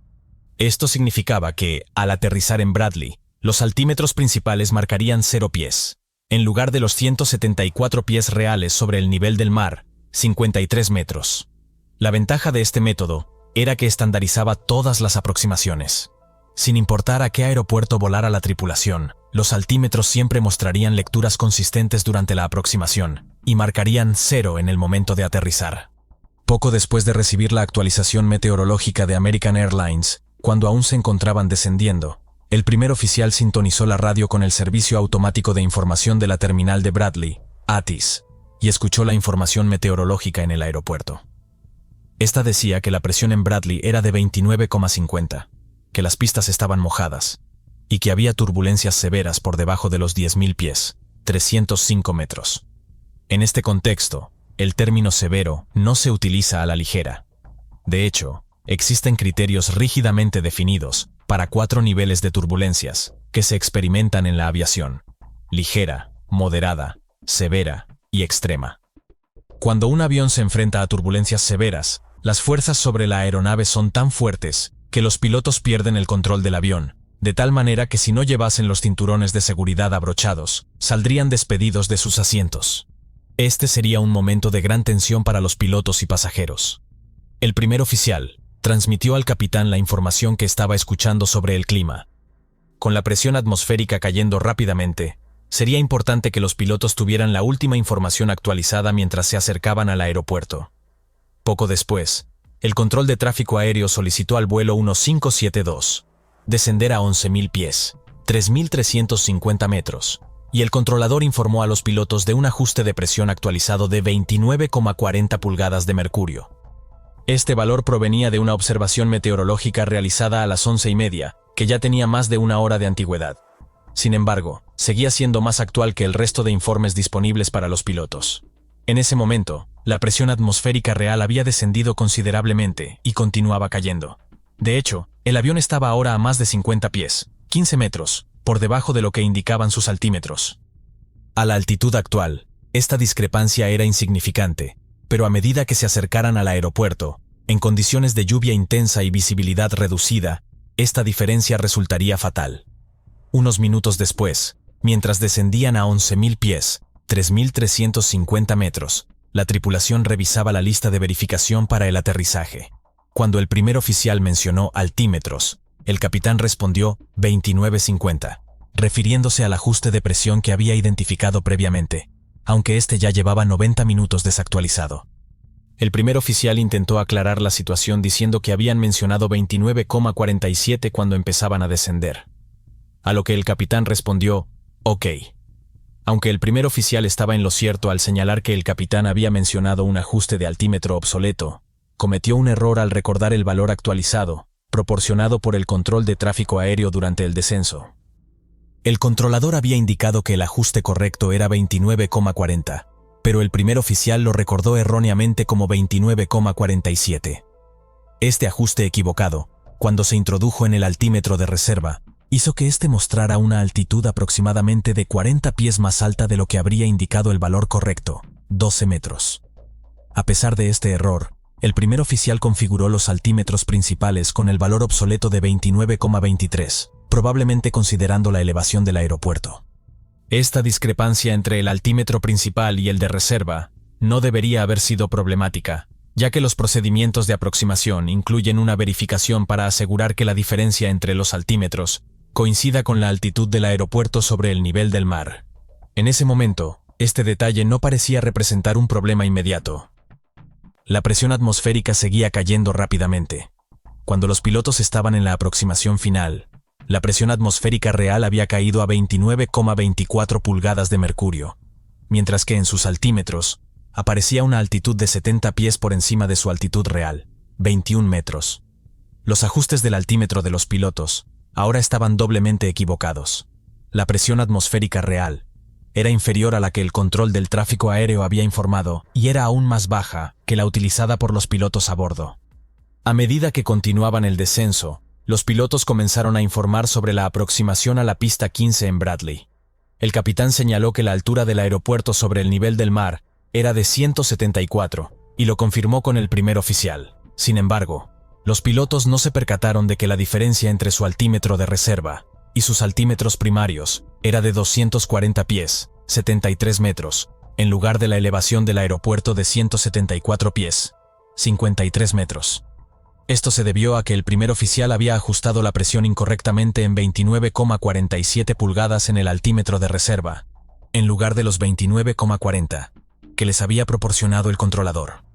Esto significaba que, al aterrizar en Bradley, los altímetros principales marcarían 0 pies, en lugar de los 174 pies reales sobre el nivel del mar, 53 metros. La ventaja de este método era que estandarizaba todas las aproximaciones. Sin importar a qué aeropuerto volara la tripulación, los altímetros siempre mostrarían lecturas consistentes durante la aproximación y marcarían 0 en el momento de aterrizar. Poco después de recibir la actualización meteorológica de American Airlines, cuando aún se encontraban descendiendo, el primer oficial sintonizó la radio con el Servicio Automático de Información de la Terminal de Bradley, ATIS, y escuchó la información meteorológica en el aeropuerto. Esta decía que la presión en Bradley era de 29,50, que las pistas estaban mojadas, y que había turbulencias severas por debajo de los 10.000 pies, 305 metros. En este contexto, el término severo no se utiliza a la ligera. De hecho, existen criterios rígidamente definidos para 4 niveles de turbulencias que se experimentan en la aviación: ligera, moderada, severa y extrema. Cuando un avión se enfrenta a turbulencias severas, las fuerzas sobre la aeronave son tan fuertes que los pilotos pierden el control del avión, de tal manera que si no llevasen los cinturones de seguridad abrochados, saldrían despedidos de sus asientos. Este sería un momento de gran tensión para los pilotos y pasajeros. El primer oficial transmitió al capitán la información que estaba escuchando sobre el clima. Con la presión atmosférica cayendo rápidamente, sería importante que los pilotos tuvieran la última información actualizada mientras se acercaban al aeropuerto. Poco después, el control de tráfico aéreo solicitó al vuelo 1572 descender a 11.000 pies, 3.350 metros, y el controlador informó a los pilotos de un ajuste de presión actualizado de 29,40 pulgadas de mercurio. Este valor provenía de una observación meteorológica realizada a las 11:30, que ya tenía más de una hora de antigüedad. Sin embargo, seguía siendo más actual que el resto de informes disponibles para los pilotos. En ese momento, la presión atmosférica real había descendido considerablemente y continuaba cayendo. De hecho, el avión estaba ahora a más de 50 pies, 15 metros, por debajo de lo que indicaban sus altímetros. A la altitud actual, esta discrepancia era insignificante, pero a medida que se acercaran al aeropuerto, en condiciones de lluvia intensa y visibilidad reducida, esta diferencia resultaría fatal. Unos minutos después, mientras descendían a 11.000 pies, 3.350 metros, la tripulación revisaba la lista de verificación para el aterrizaje. Cuando el primer oficial mencionó altímetros, el capitán respondió 2950, refiriéndose al ajuste de presión que había identificado previamente, aunque este ya llevaba 90 minutos desactualizado. El primer oficial intentó aclarar la situación diciendo que habían mencionado 29,47 cuando empezaban a descender. A lo que el capitán respondió, OK. Aunque el primer oficial estaba en lo cierto al señalar que el capitán había mencionado un ajuste de altímetro obsoleto, cometió un error al recordar el valor actualizado, proporcionado por el control de tráfico aéreo durante el descenso. El controlador había indicado que el ajuste correcto era 29,40, pero el primer oficial lo recordó erróneamente como 29,47. Este ajuste equivocado, cuando se introdujo en el altímetro de reserva, hizo que éste mostrara una altitud aproximadamente de 40 pies más alta de lo que habría indicado el valor correcto, 12 metros. A pesar de este error, el primer oficial configuró los altímetros principales con el valor obsoleto de 29,23, probablemente considerando la elevación del aeropuerto. Esta discrepancia entre el altímetro principal y el de reserva no debería haber sido problemática, ya que los procedimientos de aproximación incluyen una verificación para asegurar que la diferencia entre los altímetros coincida con la altitud del aeropuerto sobre el nivel del mar. En ese momento, este detalle no parecía representar un problema inmediato. La presión atmosférica seguía cayendo rápidamente. Cuando los pilotos estaban en la aproximación final, la presión atmosférica real había caído a 29,24 pulgadas de mercurio, mientras que en sus altímetros aparecía una altitud de 70 pies por encima de su altitud real, 21 metros. Los ajustes del altímetro de los pilotos ahora estaban doblemente equivocados. La presión atmosférica real era inferior a la que el control del tráfico aéreo había informado y era aún más baja que la utilizada por los pilotos a bordo. A medida que continuaban el descenso, los pilotos comenzaron a informar sobre la aproximación a la pista 15 en Bradley. El capitán señaló que la altura del aeropuerto sobre el nivel del mar era de 174, y lo confirmó con el primer oficial. Sin embargo, los pilotos no se percataron de que la diferencia entre su altímetro de reserva y sus altímetros primarios era de 240 pies, 73 metros, en lugar de la elevación del aeropuerto de 174 pies, 53 metros. Esto se debió a que el primer oficial había ajustado la presión incorrectamente en 29,47 pulgadas en el altímetro de reserva, en lugar de los 29,40 que les había proporcionado el controlador.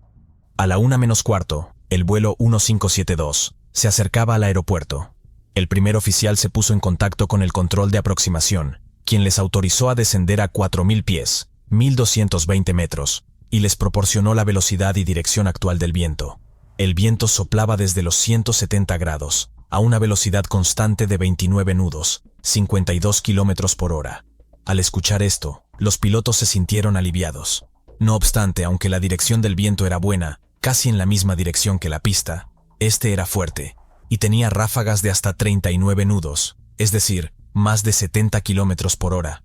A la 1:15, el vuelo 1572 se acercaba al aeropuerto. El primer oficial se puso en contacto con el control de aproximación, quien les autorizó a descender a 4.000 pies, 1.220 metros, y les proporcionó la velocidad y dirección actual del viento. El viento soplaba desde los 170 grados, a una velocidad constante de 29 nudos, 52 kilómetros por hora. Al escuchar esto, los pilotos se sintieron aliviados. No obstante, aunque la dirección del viento era buena, casi en la misma dirección que la pista, este era fuerte, y tenía ráfagas de hasta 39 nudos, es decir, más de 70 kilómetros por hora.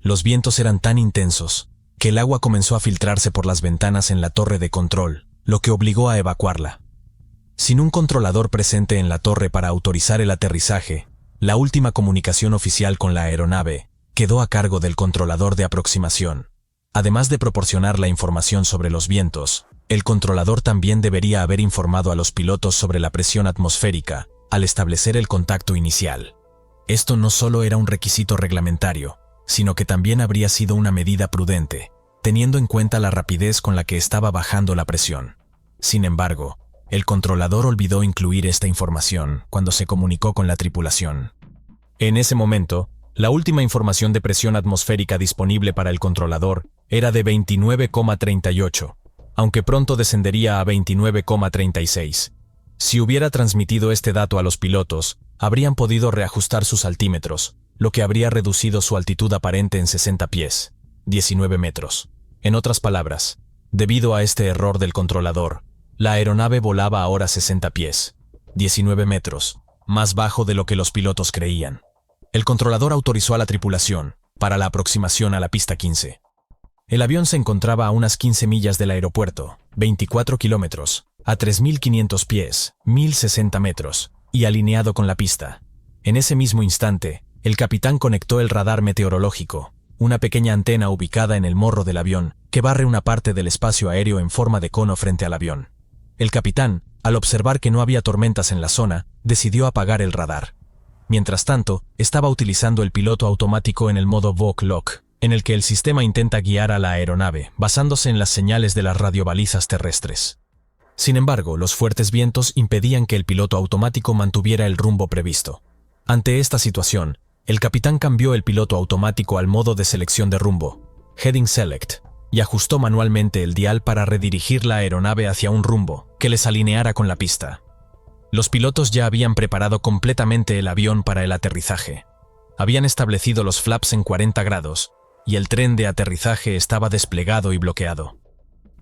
Los vientos eran tan intensos, que el agua comenzó a filtrarse por las ventanas en la torre de control, lo que obligó a evacuarla. Sin un controlador presente en la torre para autorizar el aterrizaje, la última comunicación oficial con la aeronave quedó a cargo del controlador de aproximación. Además de proporcionar la información sobre los vientos, el controlador también debería haber informado a los pilotos sobre la presión atmosférica al establecer el contacto inicial. Esto no solo era un requisito reglamentario, sino que también habría sido una medida prudente, teniendo en cuenta la rapidez con la que estaba bajando la presión. Sin embargo, el controlador olvidó incluir esta información cuando se comunicó con la tripulación. En ese momento, la última información de presión atmosférica disponible para el controlador era de 29,38, aunque pronto descendería a 29,36. Si hubiera transmitido este dato a los pilotos, habrían podido reajustar sus altímetros, lo que habría reducido su altitud aparente en 60 pies, 19 metros. En otras palabras, debido a este error del controlador, la aeronave volaba ahora 60 pies, 19 metros, más bajo de lo que los pilotos creían. El controlador autorizó a la tripulación para la aproximación a la pista 15. El avión se encontraba a unas 15 millas del aeropuerto, 24 kilómetros, a 3.500 pies, 1.060 metros, y alineado con la pista. En ese mismo instante, el capitán conectó el radar meteorológico, una pequeña antena ubicada en el morro del avión que barre una parte del espacio aéreo en forma de cono frente al avión. El capitán, al observar que no había tormentas en la zona, decidió apagar el radar. Mientras tanto, estaba utilizando el piloto automático en el modo VOC-LOC, en el que el sistema intenta guiar a la aeronave, basándose en las señales de las radiobalizas terrestres. Sin embargo, los fuertes vientos impedían que el piloto automático mantuviera el rumbo previsto. Ante esta situación, el capitán cambió el piloto automático al modo de selección de rumbo, Heading Select, y ajustó manualmente el dial para redirigir la aeronave hacia un rumbo que les alineara con la pista. Los pilotos ya habían preparado completamente el avión para el aterrizaje. Habían establecido los flaps en 40 grados, y el tren de aterrizaje estaba desplegado y bloqueado.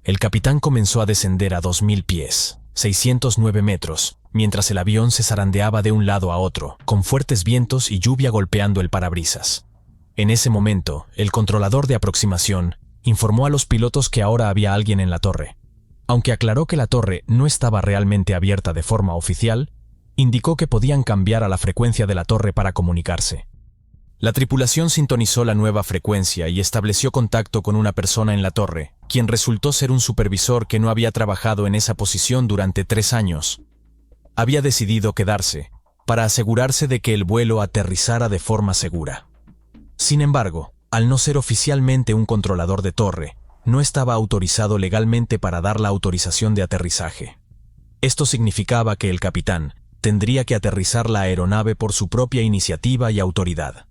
El capitán comenzó a descender a 2000 pies, 609 metros, mientras el avión se zarandeaba de un lado a otro, con fuertes vientos y lluvia golpeando el parabrisas. En ese momento, el controlador de aproximación informó a los pilotos que ahora había alguien en la torre. Aunque aclaró que la torre no estaba realmente abierta de forma oficial, indicó que podían cambiar a la frecuencia de la torre para comunicarse. La tripulación sintonizó la nueva frecuencia y estableció contacto con una persona en la torre, quien resultó ser un supervisor que no había trabajado en esa posición durante 3 años. Había decidido quedarse, para asegurarse de que el vuelo aterrizara de forma segura. Sin embargo, al no ser oficialmente un controlador de torre, no estaba autorizado legalmente para dar la autorización de aterrizaje. Esto significaba que el capitán tendría que aterrizar la aeronave por su propia iniciativa y autoridad.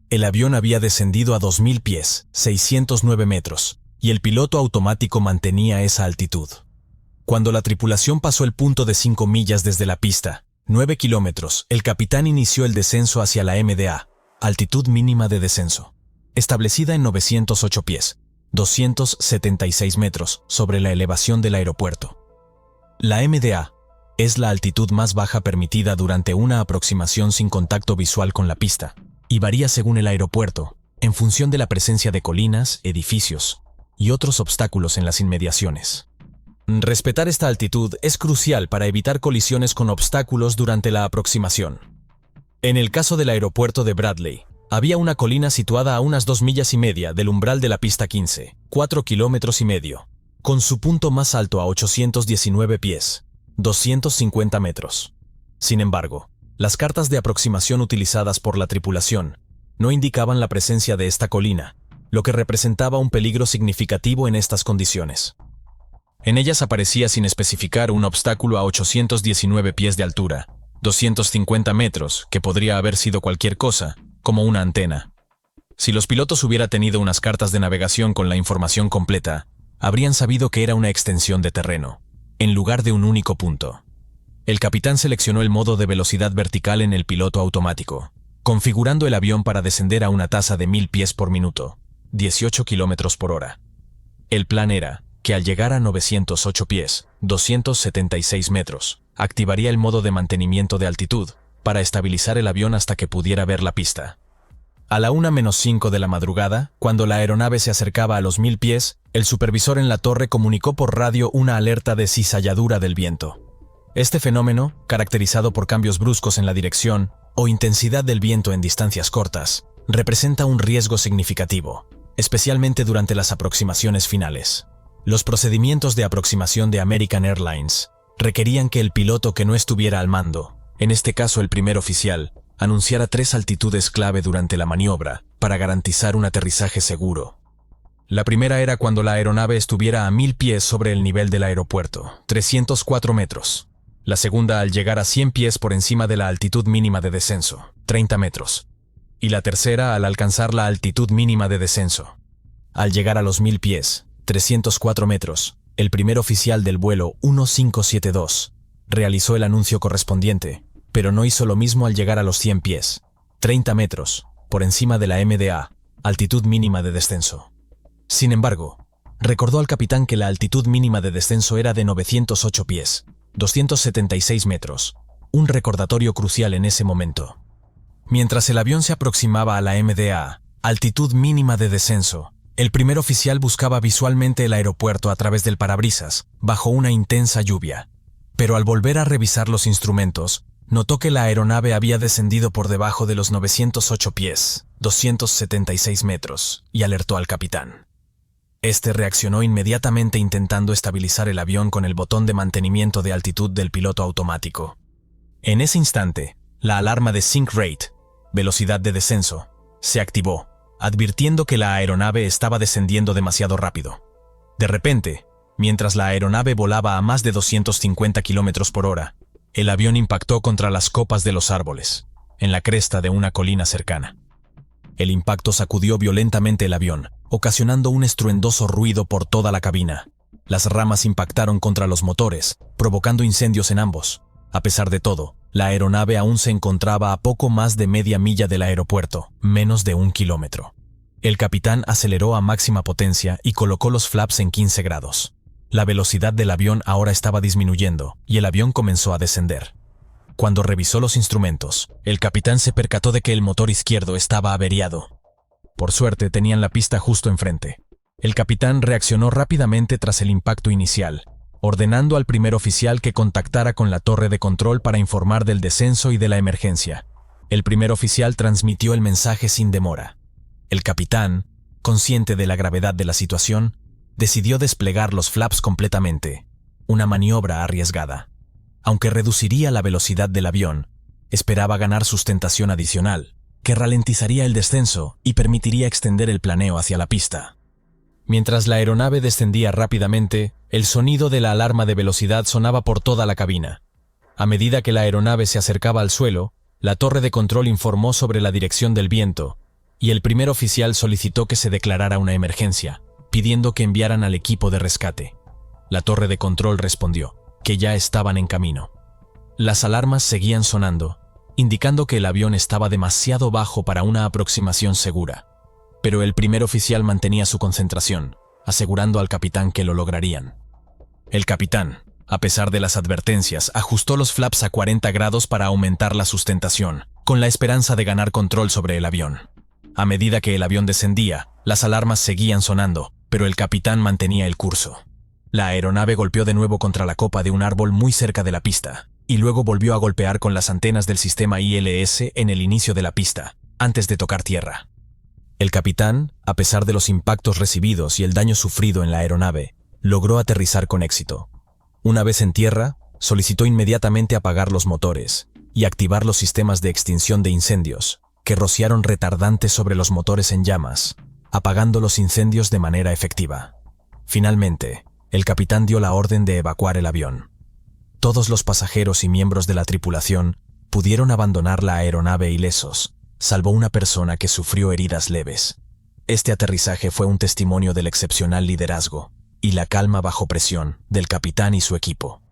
El avión había descendido a 2000 pies, 609 metros, y el piloto automático mantenía esa altitud. Cuando la tripulación pasó el punto de 5 millas desde la pista, 9 kilómetros, el capitán inició el descenso hacia la MDA, altitud mínima de descenso, establecida en 908 pies, 276 metros sobre la elevación del aeropuerto. La MDA es la altitud más baja permitida durante una aproximación sin contacto visual con la pista, y varía según el aeropuerto, en función de la presencia de colinas, edificios y otros obstáculos en las inmediaciones. Respetar esta altitud es crucial para evitar colisiones con obstáculos durante la aproximación. En el caso del aeropuerto de Bradley, había una colina situada a unas 2,5 millas del umbral de la pista 15, 4,5 kilómetros, con su punto más alto a 819 pies, 250 metros. Sin embargo, las cartas de aproximación utilizadas por la tripulación no indicaban la presencia de esta colina, lo que representaba un peligro significativo en estas condiciones. En ellas aparecía sin especificar un obstáculo a 819 pies de altura, 250 metros, que podría haber sido cualquier cosa, como una antena. Si los pilotos hubieran tenido unas cartas de navegación con la información completa, habrían sabido que era una extensión de terreno, en lugar de un único punto. El capitán seleccionó el modo de velocidad vertical en el piloto automático, configurando el avión para descender a una tasa de 1000 pies por minuto, 18 kilómetros por hora. El plan era que al llegar a 908 pies, 276 metros, activaría el modo de mantenimiento de altitud para estabilizar el avión hasta que pudiera ver la pista. A la 1:05 de la madrugada, cuando la aeronave se acercaba a los 1000 pies, el supervisor en la torre comunicó por radio una alerta de cizalladura del viento. Este fenómeno, caracterizado por cambios bruscos en la dirección o intensidad del viento en distancias cortas, representa un riesgo significativo, especialmente durante las aproximaciones finales. Los procedimientos de aproximación de American Airlines requerían que el piloto que no estuviera al mando, en este caso el primer oficial, anunciara 3 altitudes clave durante la maniobra para garantizar un aterrizaje seguro. La primera era cuando la aeronave estuviera a 1000 pies sobre el nivel del aeropuerto, 304 metros. La segunda al llegar a 100 pies por encima de la altitud mínima de descenso, 30 metros. Y la tercera al alcanzar la altitud mínima de descenso. Al llegar a los 1000 pies, 304 metros, el primer oficial del vuelo 1572 realizó el anuncio correspondiente, pero no hizo lo mismo al llegar a los 100 pies, 30 metros, por encima de la MDA, altitud mínima de descenso. Sin embargo, recordó al capitán que la altitud mínima de descenso era de 908 pies, 276 metros, un recordatorio crucial en ese momento. Mientras el avión se aproximaba a la MDA, altitud mínima de descenso, el primer oficial buscaba visualmente el aeropuerto a través del parabrisas, bajo una intensa lluvia. Pero al volver a revisar los instrumentos, notó que la aeronave había descendido por debajo de los 908 pies, 276 metros, y alertó al capitán. Este reaccionó inmediatamente intentando estabilizar el avión con el botón de mantenimiento de altitud del piloto automático. En ese instante, la alarma de Sink Rate, velocidad de descenso, se activó, advirtiendo que la aeronave estaba descendiendo demasiado rápido. De repente, mientras la aeronave volaba a más de 250 km por hora, el avión impactó contra las copas de los árboles, en la cresta de una colina cercana. El impacto sacudió violentamente el avión, ocasionando un estruendoso ruido por toda la cabina. Las ramas impactaron contra los motores, provocando incendios en ambos. A pesar de todo, la aeronave aún se encontraba a poco más de media milla del aeropuerto, menos de 1 kilómetro. El capitán aceleró a máxima potencia y colocó los flaps en 15 grados. La velocidad del avión ahora estaba disminuyendo y el avión comenzó a descender. Cuando revisó los instrumentos, el capitán se percató de que el motor izquierdo estaba averiado. Por suerte, tenían la pista justo enfrente. El capitán reaccionó rápidamente tras el impacto inicial, ordenando al primer oficial que contactara con la torre de control para informar del descenso y de la emergencia. El primer oficial transmitió el mensaje sin demora. El capitán, consciente de la gravedad de la situación, decidió desplegar los flaps completamente, una maniobra arriesgada. Aunque reduciría la velocidad del avión, esperaba ganar sustentación adicional, que ralentizaría el descenso y permitiría extender el planeo hacia la pista. Mientras la aeronave descendía rápidamente, el sonido de la alarma de velocidad sonaba por toda la cabina. A medida que la aeronave se acercaba al suelo, la torre de control informó sobre la dirección del viento, y el primer oficial solicitó que se declarara una emergencia, pidiendo que enviaran al equipo de rescate. La torre de control respondió que ya estaban en camino. Las alarmas seguían sonando, indicando que el avión estaba demasiado bajo para una aproximación segura. Pero el primer oficial mantenía su concentración, asegurando al capitán que lo lograrían. El capitán, a pesar de las advertencias, ajustó los flaps a 40 grados para aumentar la sustentación, con la esperanza de ganar control sobre el avión. A medida que el avión descendía, las alarmas seguían sonando, pero el capitán mantenía el curso. La aeronave golpeó de nuevo contra la copa de un árbol muy cerca de la pista, y luego volvió a golpear con las antenas del sistema ILS en el inicio de la pista, antes de tocar tierra. El capitán, a pesar de los impactos recibidos y el daño sufrido en la aeronave, logró aterrizar con éxito. Una vez en tierra, solicitó inmediatamente apagar los motores y activar los sistemas de extinción de incendios, que rociaron retardantes sobre los motores en llamas, apagando los incendios de manera efectiva. Finalmente, el capitán dio la orden de evacuar el avión. Todos los pasajeros y miembros de la tripulación pudieron abandonar la aeronave ilesos, salvo una persona que sufrió heridas leves. Este aterrizaje fue un testimonio del excepcional liderazgo y la calma bajo presión del capitán y su equipo.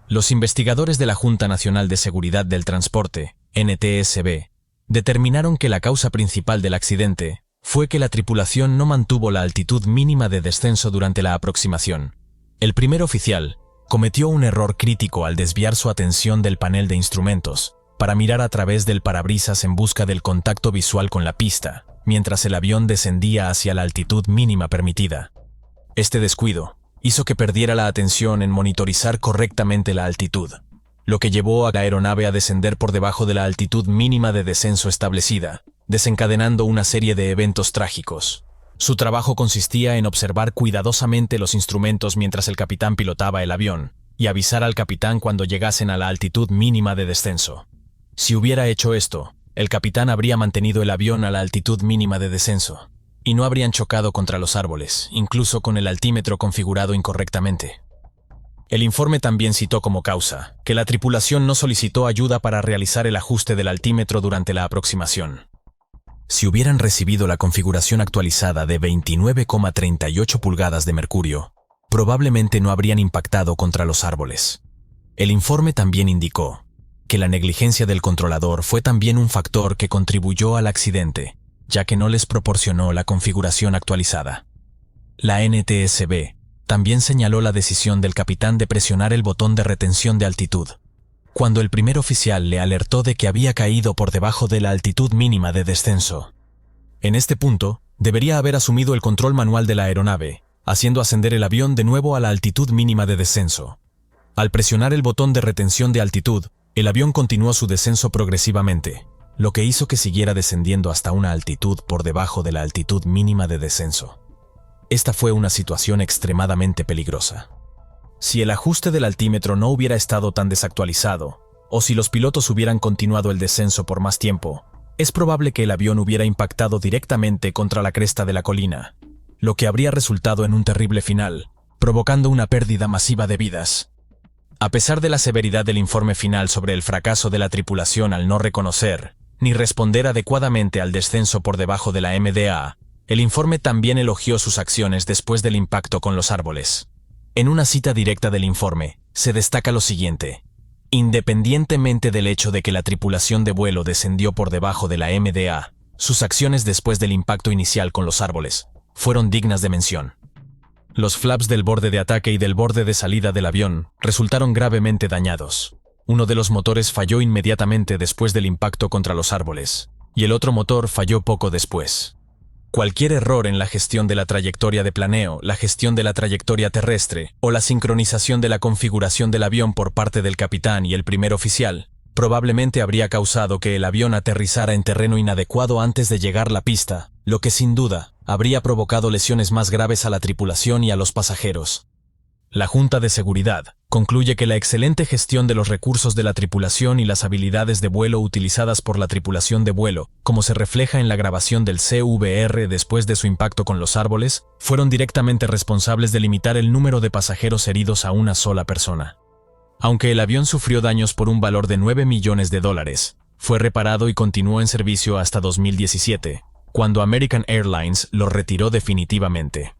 Los investigadores de la Junta Nacional de Seguridad del Transporte, NTSB, determinaron que la causa principal del accidente fue que la tripulación no mantuvo la altitud mínima de descenso durante la aproximación. El primer oficial cometió un error crítico al desviar su atención del panel de instrumentos para mirar a través del parabrisas en busca del contacto visual con la pista, mientras el avión descendía hacia la altitud mínima permitida. Este descuido hizo que perdiera la atención en monitorizar correctamente la altitud, lo que llevó a la aeronave a descender por debajo de la altitud mínima de descenso establecida, desencadenando una serie de eventos trágicos. Su trabajo consistía en observar cuidadosamente los instrumentos mientras el capitán pilotaba el avión y avisar al capitán cuando llegasen a la altitud mínima de descenso. Si hubiera hecho esto, el capitán habría mantenido el avión a la altitud mínima de descenso y no habrían chocado contra los árboles, incluso con el altímetro configurado incorrectamente. El informe también citó como causa que la tripulación no solicitó ayuda para realizar el ajuste del altímetro durante la aproximación. Si hubieran recibido la configuración actualizada de 29,38 pulgadas de mercurio, probablemente no habrían impactado contra los árboles. El informe también indicó que la negligencia del controlador fue también un factor que contribuyó al accidente, ya que no les proporcionó la configuración actualizada. La NTSB también señaló la decisión del capitán de presionar el botón de retención de altitud, cuando el primer oficial le alertó de que había caído por debajo de la altitud mínima de descenso. En este punto, debería haber asumido el control manual de la aeronave, haciendo ascender el avión de nuevo a la altitud mínima de descenso. Al presionar el botón de retención de altitud, El avión continuó su descenso progresivamente, lo que hizo que siguiera descendiendo hasta una altitud por debajo de la altitud mínima de descenso. Esta fue una situación extremadamente peligrosa. Si el ajuste del altímetro no hubiera estado tan desactualizado, o si los pilotos hubieran continuado el descenso por más tiempo, es probable que el avión hubiera impactado directamente contra la cresta de la colina, lo que habría resultado en un terrible final, provocando una pérdida masiva de vidas. A pesar de la severidad del informe final sobre el fracaso de la tripulación al no reconocer ni responder adecuadamente al descenso por debajo de la MDA, el informe también elogió sus acciones después del impacto con los árboles. En una cita directa del informe, se destaca lo siguiente: independientemente del hecho de que la tripulación de vuelo descendió por debajo de la MDA, sus acciones después del impacto inicial con los árboles fueron dignas de mención. Los flaps del borde de ataque y del borde de salida del avión resultaron gravemente dañados. Uno de los motores falló inmediatamente después del impacto contra los árboles, y el otro motor falló poco después. Cualquier error en la gestión de la trayectoria de planeo, la gestión de la trayectoria terrestre o la sincronización de la configuración del avión por parte del capitán y el primer oficial probablemente habría causado que el avión aterrizara en terreno inadecuado antes de llegar a la pista, lo que sin duda habría provocado lesiones más graves a la tripulación y a los pasajeros. La Junta de Seguridad concluye que la excelente gestión de los recursos de la tripulación y las habilidades de vuelo utilizadas por la tripulación de vuelo, como se refleja en la grabación del CVR después de su impacto con los árboles, fueron directamente responsables de limitar el número de pasajeros heridos a una sola persona. Aunque el avión sufrió daños por un valor de $9 millones, fue reparado y continuó en servicio hasta 2017, cuando American Airlines lo retiró definitivamente.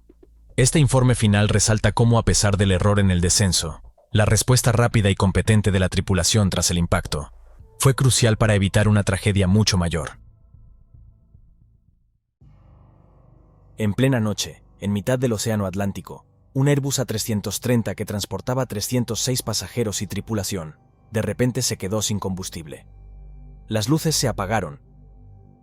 Este informe final resalta cómo, a pesar del error en el descenso, la respuesta rápida y competente de la tripulación tras el impacto fue crucial para evitar una tragedia mucho mayor. En plena noche, en mitad del Océano Atlántico, un Airbus A330 que transportaba 306 pasajeros y tripulación, de repente se quedó sin combustible. Las luces se apagaron.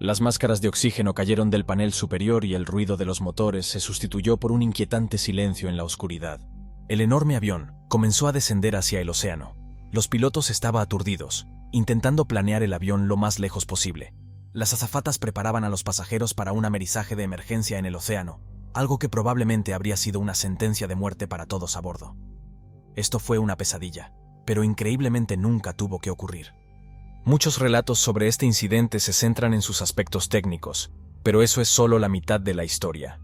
Las máscaras de oxígeno cayeron del panel superior y el ruido de los motores se sustituyó por un inquietante silencio en la oscuridad. El enorme avión comenzó a descender hacia el océano. Los pilotos estaban aturdidos, intentando planear el avión lo más lejos posible. Las azafatas preparaban a los pasajeros para un amerizaje de emergencia en el océano, algo que probablemente habría sido una sentencia de muerte para todos a bordo. Esto fue una pesadilla, pero increíblemente nunca tuvo que ocurrir. Muchos relatos sobre este incidente se centran en sus aspectos técnicos, pero eso es solo la mitad de la historia.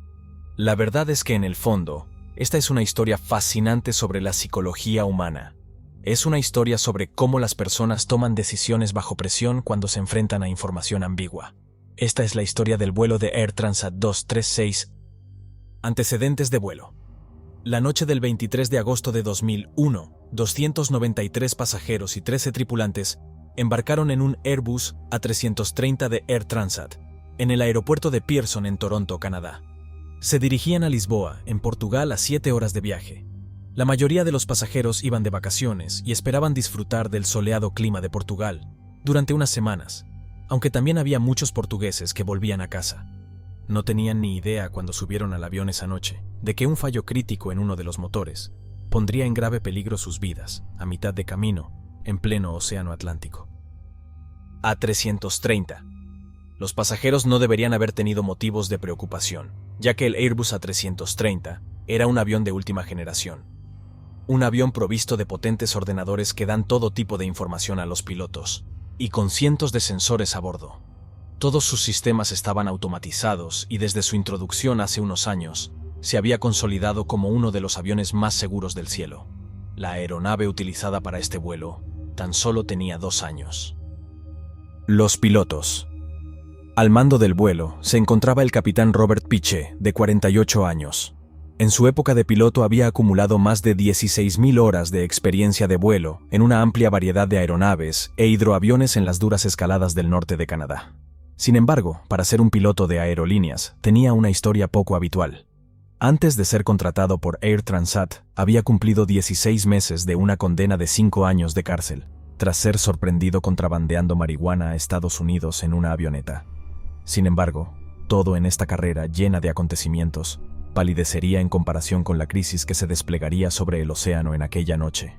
La verdad es que en el fondo, esta es una historia fascinante sobre la psicología humana. Es una historia sobre cómo las personas toman decisiones bajo presión cuando se enfrentan a información ambigua. Esta es la historia del vuelo de Air Transat 236. Antecedentes de vuelo. La noche del 23 de agosto de 2001, 293 pasajeros y 13 tripulantes embarcaron en un Airbus A330 de Air Transat, en el aeropuerto de Pearson en Toronto, Canadá. Se dirigían a Lisboa, en Portugal, a 7 horas de viaje. La mayoría de los pasajeros iban de vacaciones y esperaban disfrutar del soleado clima de Portugal durante unas semanas, aunque también había muchos portugueses que volvían a casa. No tenían ni idea cuando subieron al avión esa noche de que un fallo crítico en uno de los motores pondría en grave peligro sus vidas a mitad de camino en pleno Océano Atlántico. A330. Los pasajeros no deberían haber tenido motivos de preocupación, ya que el Airbus A330 era un avión de última generación. Un avión provisto de potentes ordenadores que dan todo tipo de información a los pilotos, y con cientos de sensores a bordo. Todos sus sistemas estaban automatizados y desde su introducción hace unos años, se había consolidado como uno de los aviones más seguros del cielo. La aeronave utilizada para este vuelo tan solo tenía 2 años. Los pilotos. Al mando del vuelo se encontraba el capitán Robert Piché, de 48 años. En su época de piloto había acumulado más de 16.000 horas de experiencia de vuelo en una amplia variedad de aeronaves e hidroaviones en las duras escaladas del norte de Canadá. Sin embargo, para ser un piloto de aerolíneas, tenía una historia poco habitual. Antes de ser contratado por Air Transat, había cumplido 16 meses de una condena de 5 años de cárcel, tras ser sorprendido contrabandeando marihuana a Estados Unidos en una avioneta. Sin embargo, todo en esta carrera llena de acontecimientos palidecería en comparación con la crisis que se desplegaría sobre el océano en aquella noche.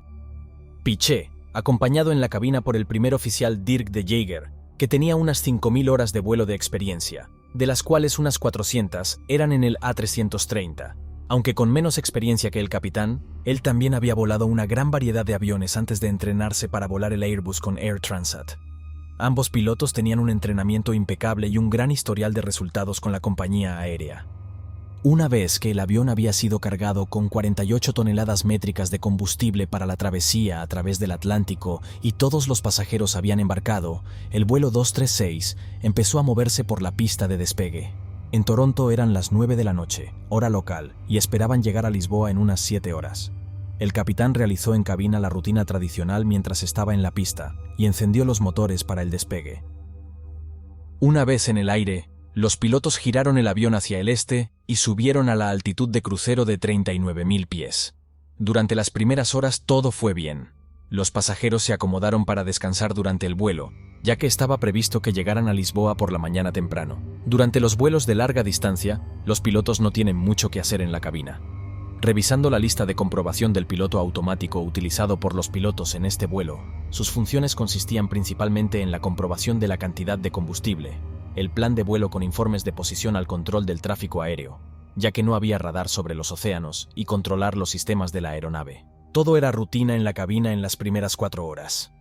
Piché acompañado en la cabina por el primer oficial Dirk de Jager, que tenía unas 5.000 horas de vuelo de experiencia, de las cuales unas 400 eran en el A330. Aunque con menos experiencia que el capitán, él también había volado una gran variedad de aviones antes de entrenarse para volar el Airbus con Air Transat. Ambos pilotos tenían un entrenamiento impecable y un gran historial de resultados con la compañía aérea. Una vez que el avión había sido cargado con 48 toneladas métricas de combustible para la travesía a través del Atlántico y todos los pasajeros habían embarcado, el vuelo 236 empezó a moverse por la pista de despegue. En Toronto eran las 9 de la noche, hora local, y esperaban llegar a Lisboa en unas 7 horas. El capitán realizó en cabina la rutina tradicional mientras estaba en la pista y encendió los motores para el despegue. Una vez en el aire, los pilotos giraron el avión hacia el este y subieron a la altitud de crucero de 39.000 pies. Durante las primeras horas todo fue bien. Los pasajeros se acomodaron para descansar durante el vuelo, ya que estaba previsto que llegaran a Lisboa por la mañana temprano. Durante los vuelos de larga distancia, los pilotos no tienen mucho que hacer en la cabina. Revisando la lista de comprobación del piloto automático utilizado por los pilotos en este vuelo, sus funciones consistían principalmente en la comprobación de la cantidad de combustible, el plan de vuelo con informes de posición al control del tráfico aéreo, ya que no había radar sobre los océanos, y controlar los sistemas de la aeronave. Todo era rutina en la cabina en las primeras 4 horas.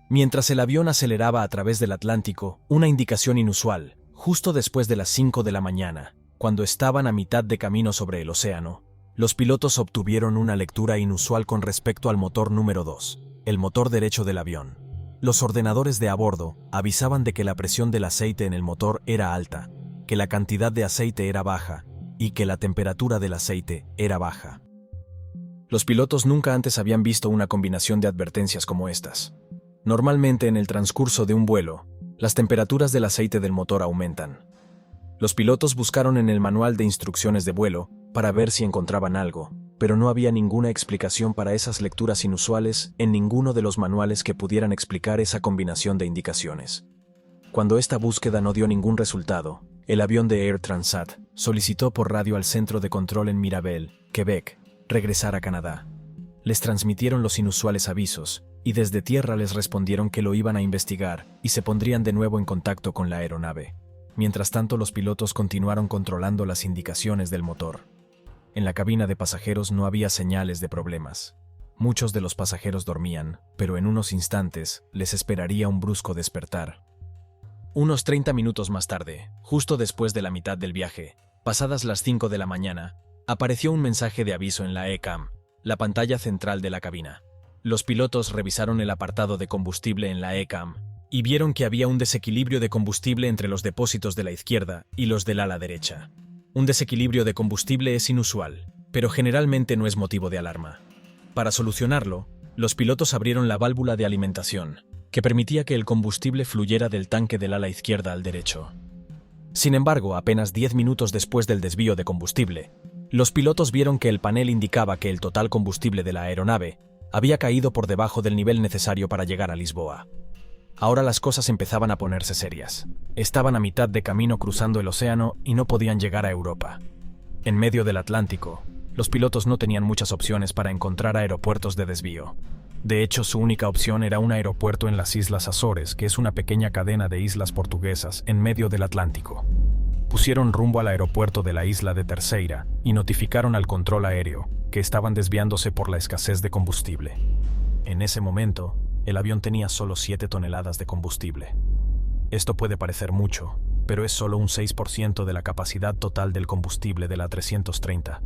Mientras el avión aceleraba a través del Atlántico, una indicación inusual, justo después de las 5 de la mañana, cuando estaban a mitad de camino sobre el océano, los pilotos obtuvieron una lectura inusual con respecto al motor número 2, el motor derecho del avión. Los ordenadores de a bordo avisaban de que la presión del aceite en el motor era alta, que la cantidad de aceite era baja y que la temperatura del aceite era baja. Los pilotos nunca antes habían visto una combinación de advertencias como estas. Normalmente en el transcurso de un vuelo, las temperaturas del aceite del motor aumentan. Los pilotos buscaron en el manual de instrucciones de vuelo para ver si encontraban algo, pero no había ninguna explicación para esas lecturas inusuales en ninguno de los manuales que pudieran explicar esa combinación de indicaciones. Cuando esta búsqueda no dio ningún resultado, el avión de Air Transat solicitó por radio al centro de control en Mirabel, Quebec, regresar a Canadá. Les transmitieron los inusuales avisos, y desde tierra les respondieron que lo iban a investigar y se pondrían de nuevo en contacto con la aeronave. Mientras tanto, los pilotos continuaron controlando las indicaciones del motor. En la cabina de pasajeros no había señales de problemas. Muchos de los pasajeros dormían, pero en unos instantes les esperaría un brusco despertar. Unos 30 minutos más tarde, justo después de la mitad del viaje, pasadas las 5 de la mañana, apareció un mensaje de aviso en la ECAM, la pantalla central de la cabina. Los pilotos revisaron el apartado de combustible en la ECAM y vieron que había un desequilibrio de combustible entre los depósitos de la izquierda y los del ala derecha. Un desequilibrio de combustible es inusual, pero generalmente no es motivo de alarma. Para solucionarlo, los pilotos abrieron la válvula de alimentación, que permitía que el combustible fluyera del tanque del ala izquierda al derecho. Sin embargo, apenas 10 minutos después del desvío de combustible, los pilotos vieron que el panel indicaba que el total combustible de la aeronave había caído por debajo del nivel necesario para llegar a Lisboa. Ahora las cosas empezaban a ponerse serias. Estaban a mitad de camino cruzando el océano y no podían llegar a Europa. En medio del Atlántico, los pilotos no tenían muchas opciones para encontrar aeropuertos de desvío. De hecho, su única opción era un aeropuerto en las Islas Azores, que es una pequeña cadena de islas portuguesas en medio del Atlántico. Pusieron rumbo al aeropuerto de la isla de Terceira y notificaron al control aéreo que estaban desviándose por la escasez de combustible. En ese momento, el avión tenía solo 7 toneladas de combustible. Esto puede parecer mucho, pero es solo un 6% de la capacidad total del combustible de la 330.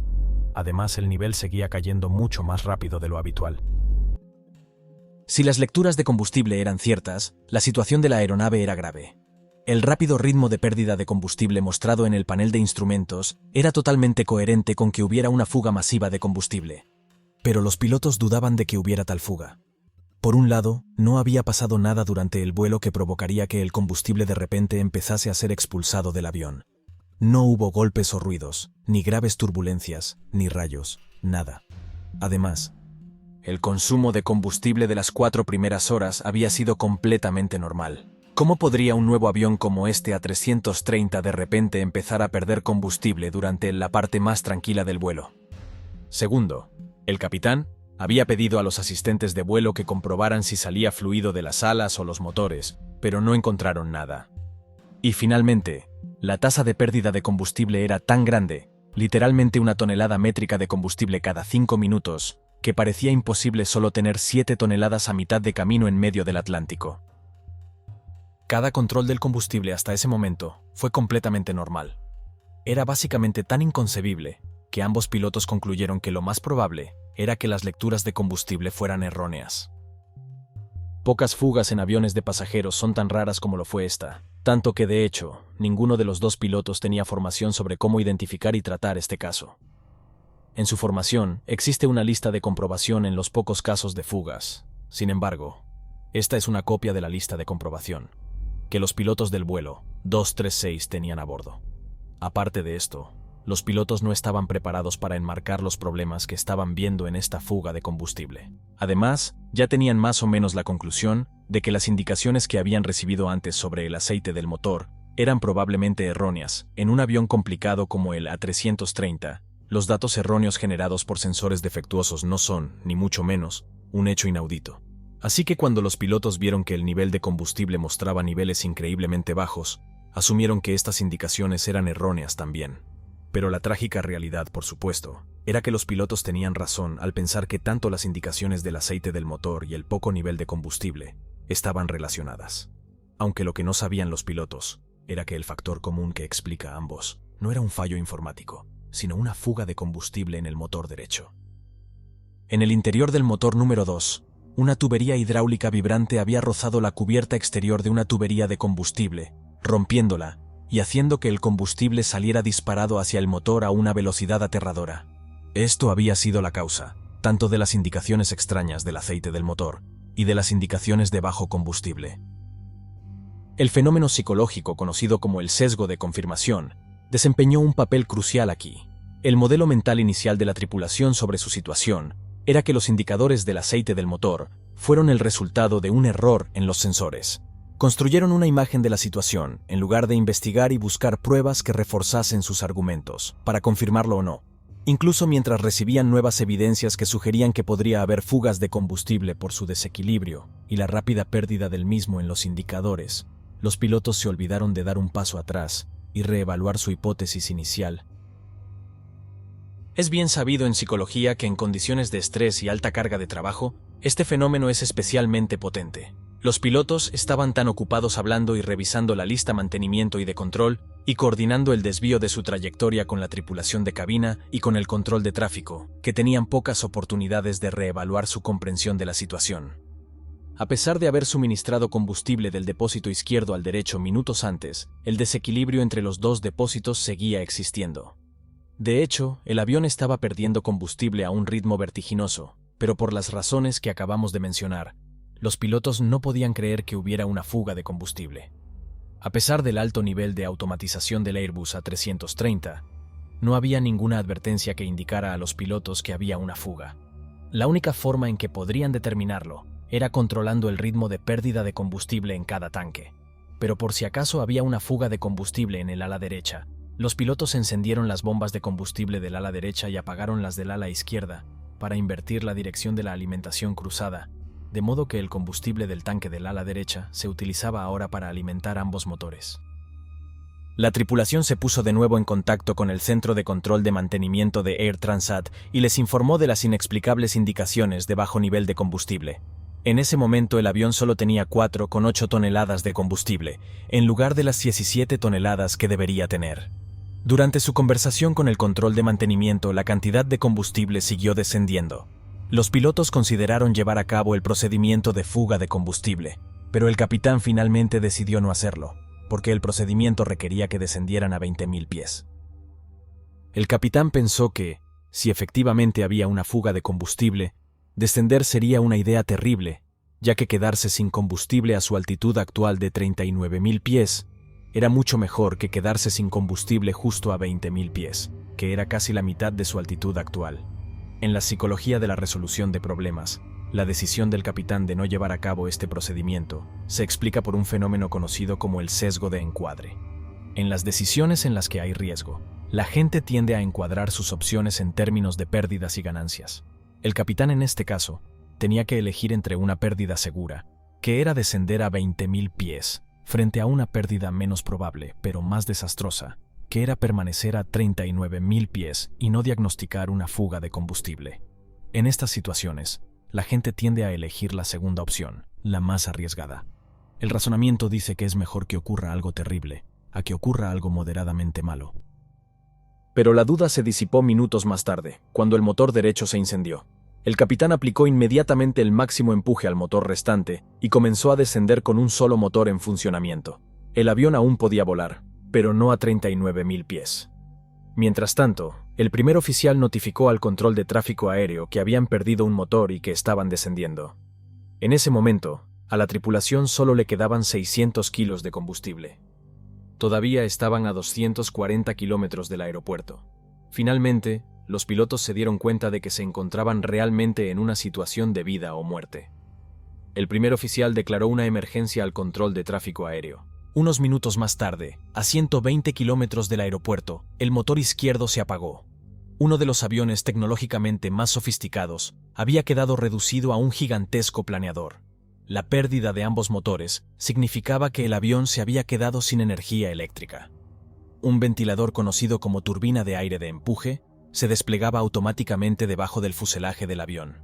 Además, el nivel seguía cayendo mucho más rápido de lo habitual. Si las lecturas de combustible eran ciertas, la situación de la aeronave era grave. El rápido ritmo de pérdida de combustible mostrado en el panel de instrumentos era totalmente coherente con que hubiera una fuga masiva de combustible. Pero los pilotos dudaban de que hubiera tal fuga. Por un lado, no había pasado nada durante el vuelo que provocaría que el combustible de repente empezase a ser expulsado del avión. No hubo golpes o ruidos, ni graves turbulencias, ni rayos, nada. Además, el consumo de combustible de las 4 primeras horas había sido completamente normal. ¿Cómo podría un nuevo avión como este A330 de repente empezar a perder combustible durante la parte más tranquila del vuelo? Segundo, el capitán Había pedido a los asistentes de vuelo que comprobaran si salía fluido de las alas o los motores, pero no encontraron nada. Y finalmente, la tasa de pérdida de combustible era tan grande, literalmente 1 tonelada métrica de combustible cada 5 minutos, que parecía imposible solo tener 7 toneladas a mitad de camino en medio del Atlántico. Cada control del combustible hasta ese momento fue completamente normal. Era básicamente tan inconcebible que ambos pilotos concluyeron que lo más probable era que las lecturas de combustible fueran erróneas. Pocas fugas en aviones de pasajeros son tan raras como lo fue esta, tanto que de hecho, ninguno de los dos pilotos tenía formación sobre cómo identificar y tratar este caso. En su formación, existe una lista de comprobación en los pocos casos de fugas. Sin embargo, esta es una copia de la lista de comprobación que los pilotos del vuelo 236 tenían a bordo. Aparte de esto, los pilotos no estaban preparados para enmarcar los problemas que estaban viendo en esta fuga de combustible. Además, ya tenían más o menos la conclusión de que las indicaciones que habían recibido antes sobre el aceite del motor eran probablemente erróneas. En un avión complicado como el A330, los datos erróneos generados por sensores defectuosos no son, ni mucho menos, un hecho inaudito. Así que cuando los pilotos vieron que el nivel de combustible mostraba niveles increíblemente bajos, asumieron que estas indicaciones eran erróneas también. Pero la trágica realidad, por supuesto, era que los pilotos tenían razón al pensar que tanto las indicaciones del aceite del motor y el poco nivel de combustible estaban relacionadas. Aunque lo que no sabían los pilotos era que el factor común que explica a ambos no era un fallo informático, sino una fuga de combustible en el motor derecho. En el interior del motor número 2, una tubería hidráulica vibrante había rozado la cubierta exterior de una tubería de combustible, rompiéndola y haciendo que el combustible saliera disparado hacia el motor a una velocidad aterradora. Esto había sido la causa, tanto de las indicaciones extrañas del aceite del motor y de las indicaciones de bajo combustible. El fenómeno psicológico conocido como el sesgo de confirmación desempeñó un papel crucial aquí. El modelo mental inicial de la tripulación sobre su situación era que los indicadores del aceite del motor fueron el resultado de un error en los sensores. Construyeron una imagen de la situación, en lugar de investigar y buscar pruebas que reforzasen sus argumentos, para confirmarlo o no. Incluso mientras recibían nuevas evidencias que sugerían que podría haber fugas de combustible por su desequilibrio y la rápida pérdida del mismo en los indicadores, los pilotos se olvidaron de dar un paso atrás y reevaluar su hipótesis inicial. Es bien sabido en psicología que en condiciones de estrés y alta carga de trabajo, este fenómeno es especialmente potente. Los pilotos estaban tan ocupados hablando y revisando la lista mantenimiento y de control, y coordinando el desvío de su trayectoria con la tripulación de cabina y con el control de tráfico, que tenían pocas oportunidades de reevaluar su comprensión de la situación. A pesar de haber suministrado combustible del depósito izquierdo al derecho minutos antes, el desequilibrio entre los dos depósitos seguía existiendo. De hecho, el avión estaba perdiendo combustible a un ritmo vertiginoso, pero por las razones que acabamos de mencionar, los pilotos no podían creer que hubiera una fuga de combustible. A pesar del alto nivel de automatización del Airbus A330, no había ninguna advertencia que indicara a los pilotos que había una fuga. La única forma en que podrían determinarlo era controlando el ritmo de pérdida de combustible en cada tanque. Pero por si acaso había una fuga de combustible en el ala derecha, los pilotos encendieron las bombas de combustible del ala derecha y apagaron las del ala izquierda para invertir la dirección de la alimentación cruzada, de modo que el combustible del tanque del ala derecha se utilizaba ahora para alimentar ambos motores. La tripulación se puso de nuevo en contacto con el Centro de Control de Mantenimiento de Air Transat y les informó de las inexplicables indicaciones de bajo nivel de combustible. En ese momento el avión solo tenía 4,8 toneladas de combustible, en lugar de las 17 toneladas que debería tener. Durante su conversación con el control de mantenimiento, la cantidad de combustible siguió descendiendo. Los pilotos consideraron llevar a cabo el procedimiento de fuga de combustible, pero el capitán finalmente decidió no hacerlo, porque el procedimiento requería que descendieran a 20.000 pies. El capitán pensó que, si efectivamente había una fuga de combustible, descender sería una idea terrible, ya que quedarse sin combustible a su altitud actual de 39.000 pies era mucho mejor que quedarse sin combustible justo a 20.000 pies, que era casi la mitad de su altitud actual. En la psicología de la resolución de problemas, la decisión del capitán de no llevar a cabo este procedimiento se explica por un fenómeno conocido como el sesgo de encuadre. En las decisiones en las que hay riesgo, la gente tiende a encuadrar sus opciones en términos de pérdidas y ganancias. El capitán en este caso tenía que elegir entre una pérdida segura, que era descender a 20.000 pies, frente a una pérdida menos probable, pero más desastrosa, que era permanecer a 39.000 pies y no diagnosticar una fuga de combustible. En estas situaciones, la gente tiende a elegir la segunda opción, la más arriesgada. El razonamiento dice que es mejor que ocurra algo terrible, a que ocurra algo moderadamente malo. Pero la duda se disipó minutos más tarde, cuando el motor derecho se incendió. El capitán aplicó inmediatamente el máximo empuje al motor restante y comenzó a descender con un solo motor en funcionamiento. El avión aún podía volar, pero no a 39.000 pies. Mientras tanto, el primer oficial notificó al control de tráfico aéreo que habían perdido un motor y que estaban descendiendo. En ese momento, a la tripulación solo le quedaban 600 kilos de combustible. Todavía estaban a 240 kilómetros del aeropuerto. Finalmente, los pilotos se dieron cuenta de que se encontraban realmente en una situación de vida o muerte. El primer oficial declaró una emergencia al control de tráfico aéreo. Unos minutos más tarde, a 120 kilómetros del aeropuerto, el motor izquierdo se apagó. Uno de los aviones tecnológicamente más sofisticados había quedado reducido a un gigantesco planeador. La pérdida de ambos motores significaba que el avión se había quedado sin energía eléctrica. Un ventilador conocido como turbina de aire de empuje se desplegaba automáticamente debajo del fuselaje del avión.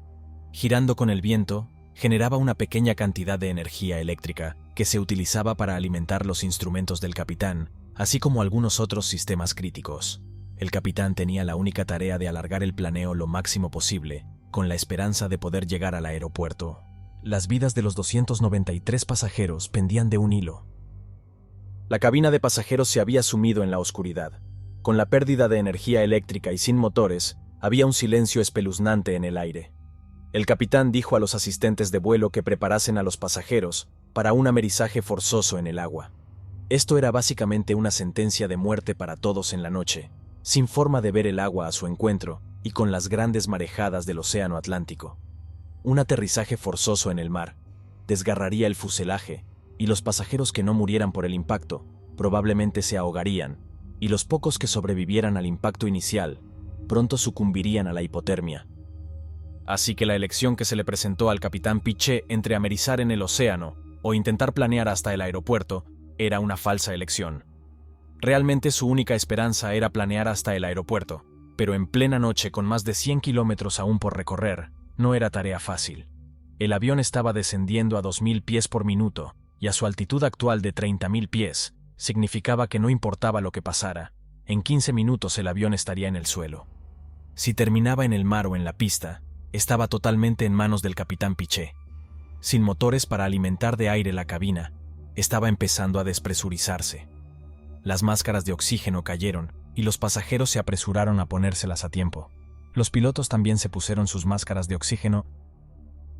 Girando con el viento, generaba una pequeña cantidad de energía eléctrica que se utilizaba para alimentar los instrumentos del capitán, así como algunos otros sistemas críticos. El capitán tenía la única tarea de alargar el planeo lo máximo posible, con la esperanza de poder llegar al aeropuerto. Las vidas de los 293 pasajeros pendían de un hilo. La cabina de pasajeros se había sumido en la oscuridad. Con la pérdida de energía eléctrica y sin motores, había un silencio espeluznante en el aire. El capitán dijo a los asistentes de vuelo que preparasen a los pasajeros para un amerizaje forzoso en el agua. Esto era básicamente una sentencia de muerte para todos en la noche, sin forma de ver el agua a su encuentro y con las grandes marejadas del océano Atlántico. Un aterrizaje forzoso en el mar desgarraría el fuselaje y los pasajeros que no murieran por el impacto probablemente se ahogarían, y los pocos que sobrevivieran al impacto inicial pronto sucumbirían a la hipotermia. Así que la elección que se le presentó al capitán Piché entre amerizar en el océano o intentar planear hasta el aeropuerto era una falsa elección. Realmente su única esperanza era planear hasta el aeropuerto, pero en plena noche con más de 100 kilómetros aún por recorrer, no era tarea fácil. El avión estaba descendiendo a 2.000 pies por minuto y a su altitud actual de 30.000 pies, significaba que no importaba lo que pasara, en 15 minutos el avión estaría en el suelo. Si terminaba en el mar o en la pista, estaba totalmente en manos del capitán Piché. Sin motores para alimentar de aire la cabina, estaba empezando a despresurizarse. Las máscaras de oxígeno cayeron y los pasajeros se apresuraron a ponérselas a tiempo. Los pilotos también se pusieron sus máscaras de oxígeno.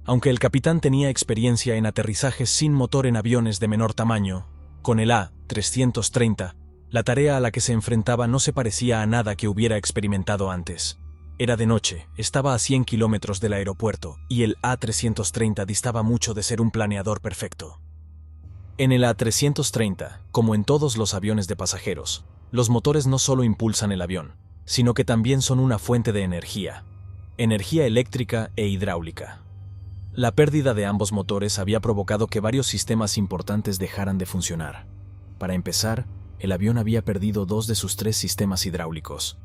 Aunque el capitán tenía experiencia en aterrizajes sin motor en aviones de menor tamaño, con el A330, la tarea a la que se enfrentaba no se parecía a nada que hubiera experimentado antes. Era de noche, estaba a 100 kilómetros del aeropuerto, y el A330 distaba mucho de ser un planeador perfecto. En el A330, como en todos los aviones de pasajeros, los motores no solo impulsan el avión, sino que también son una fuente de energía eléctrica e hidráulica. La pérdida de ambos motores había provocado que varios sistemas importantes dejaran de funcionar. Para empezar, el avión había perdido 2 de sus 3 sistemas hidráulicos.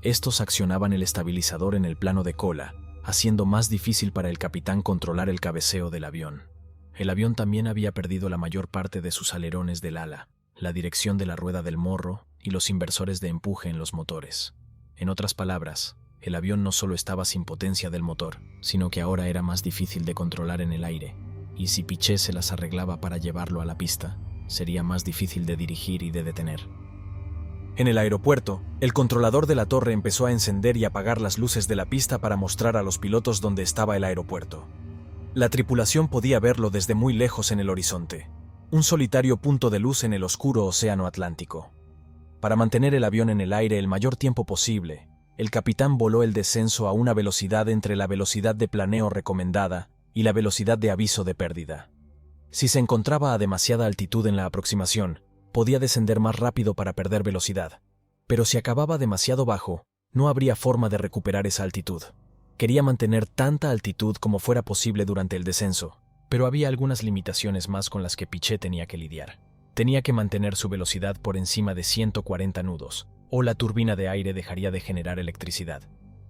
Estos accionaban el estabilizador en el plano de cola, haciendo más difícil para el capitán controlar el cabeceo del avión. El avión también había perdido la mayor parte de sus alerones del ala, la dirección de la rueda del morro y los inversores de empuje en los motores. En otras palabras, el avión no solo estaba sin potencia del motor, sino que ahora era más difícil de controlar en el aire, y si Piché se las arreglaba para llevarlo a la pista, sería más difícil de dirigir y de detener. En el aeropuerto, el controlador de la torre empezó a encender y apagar las luces de la pista para mostrar a los pilotos dónde estaba el aeropuerto. La tripulación podía verlo desde muy lejos en el horizonte, un solitario punto de luz en el oscuro océano Atlántico. Para mantener el avión en el aire el mayor tiempo posible, el capitán voló el descenso a una velocidad entre la velocidad de planeo recomendada y la velocidad de aviso de pérdida. Si se encontraba a demasiada altitud en la aproximación, podía descender más rápido para perder velocidad, pero si acababa demasiado bajo, no habría forma de recuperar esa altitud. Quería mantener tanta altitud como fuera posible durante el descenso, pero había algunas limitaciones más con las que Piché tenía que lidiar. Tenía que mantener su velocidad por encima de 140 nudos, o la turbina de aire dejaría de generar electricidad.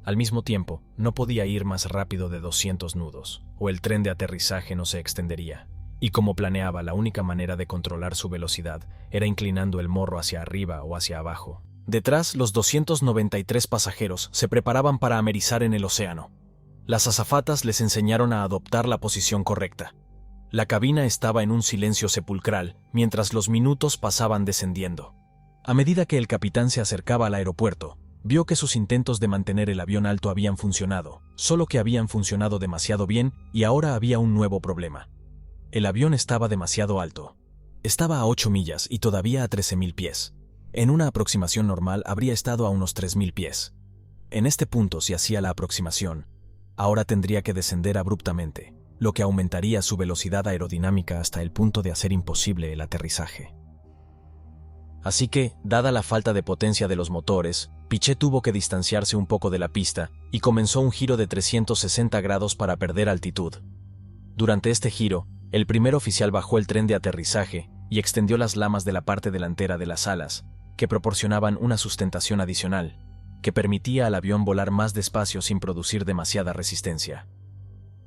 Al mismo tiempo, no podía ir más rápido de 200 nudos, o el tren de aterrizaje no se extendería. Y como planeaba, la única manera de controlar su velocidad era inclinando el morro hacia arriba o hacia abajo. Detrás, los 293 pasajeros se preparaban para amerizar en el océano. Las azafatas les enseñaron a adoptar la posición correcta. La cabina estaba en un silencio sepulcral mientras los minutos pasaban descendiendo. A medida que el capitán se acercaba al aeropuerto, vio que sus intentos de mantener el avión alto habían funcionado, solo que habían funcionado demasiado bien y ahora había un nuevo problema. El avión estaba demasiado alto. Estaba a 8 millas y todavía a 13.000 pies. En una aproximación normal habría estado a unos 3.000 pies. En este punto, si hacía la aproximación, ahora tendría que descender abruptamente, lo que aumentaría su velocidad aerodinámica hasta el punto de hacer imposible el aterrizaje. Así que, dada la falta de potencia de los motores, Piché tuvo que distanciarse un poco de la pista y comenzó un giro de 360 grados para perder altitud. Durante este giro, el primer oficial bajó el tren de aterrizaje y extendió las lamas de la parte delantera de las alas, que proporcionaban una sustentación adicional, que permitía al avión volar más despacio sin producir demasiada resistencia.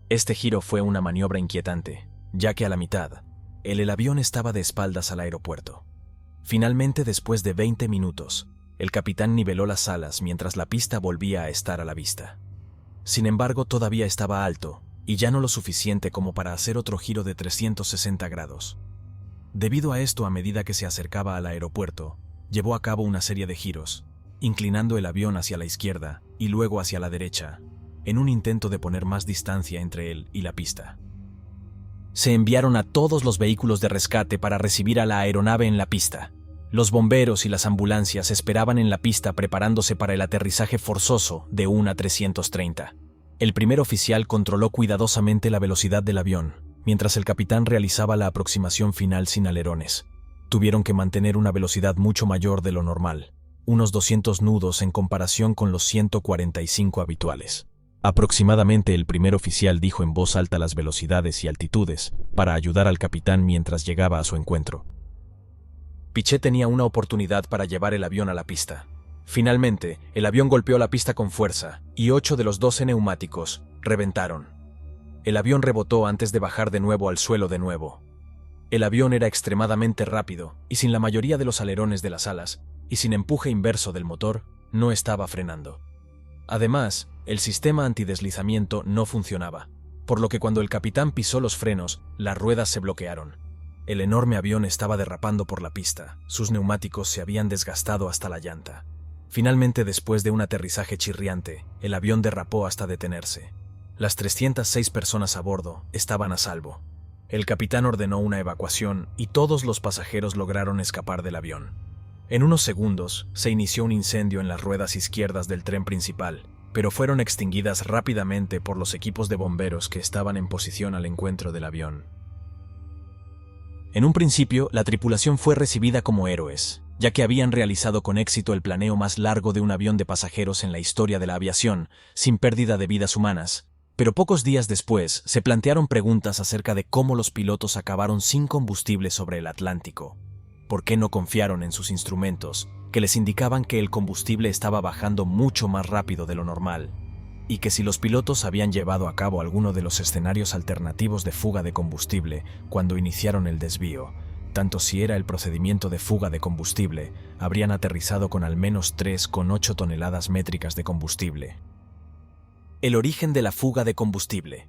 Este giro fue una maniobra inquietante, ya que a la mitad, el avión estaba de espaldas al aeropuerto. Finalmente, después de 20 minutos, el capitán niveló las alas mientras la pista volvía a estar a la vista. Sin embargo, todavía estaba alto, y ya no lo suficiente como para hacer otro giro de 360 grados. Debido a esto, a medida que se acercaba al aeropuerto, llevó a cabo una serie de giros, inclinando el avión hacia la izquierda y luego hacia la derecha, en un intento de poner más distancia entre él y la pista. Se enviaron a todos los vehículos de rescate para recibir a la aeronave en la pista. Los bomberos y las ambulancias esperaban en la pista preparándose para el aterrizaje forzoso de 1 a 330. El primer oficial controló cuidadosamente la velocidad del avión, mientras el capitán realizaba la aproximación final sin alerones. Tuvieron que mantener una velocidad mucho mayor de lo normal, unos 200 nudos en comparación con los 145 habituales. Aproximadamente el primer oficial dijo en voz alta las velocidades y altitudes para ayudar al capitán mientras llegaba a su encuentro. Piché tenía una oportunidad para llevar el avión a la pista. Finalmente, el avión golpeó la pista con fuerza y 8 de los 12 neumáticos reventaron. El avión rebotó antes de bajar de nuevo al suelo de nuevo. El avión era extremadamente rápido y sin la mayoría de los alerones de las alas y sin empuje inverso del motor, no estaba frenando. Además, el sistema antideslizamiento no funcionaba, por lo que cuando el capitán pisó los frenos, las ruedas se bloquearon. El enorme avión estaba derrapando por la pista, sus neumáticos se habían desgastado hasta la llanta. Finalmente, después de un aterrizaje chirriante, el avión derrapó hasta detenerse. Las 306 personas a bordo estaban a salvo. El capitán ordenó una evacuación y todos los pasajeros lograron escapar del avión. En unos segundos, se inició un incendio en las ruedas izquierdas del tren principal, pero fueron extinguidas rápidamente por los equipos de bomberos que estaban en posición al encuentro del avión. En un principio, la tripulación fue recibida como héroes, ya que habían realizado con éxito el planeo más largo de un avión de pasajeros en la historia de la aviación, sin pérdida de vidas humanas. Pero pocos días después, se plantearon preguntas acerca de cómo los pilotos acabaron sin combustible sobre el Atlántico. ¿Por qué no confiaron en sus instrumentos, que les indicaban que el combustible estaba bajando mucho más rápido de lo normal? Y que si los pilotos habían llevado a cabo alguno de los escenarios alternativos de fuga de combustible cuando iniciaron el desvío, tanto si era el procedimiento de fuga de combustible, habrían aterrizado con al menos 3,8 toneladas métricas de combustible. El origen de la fuga de combustible.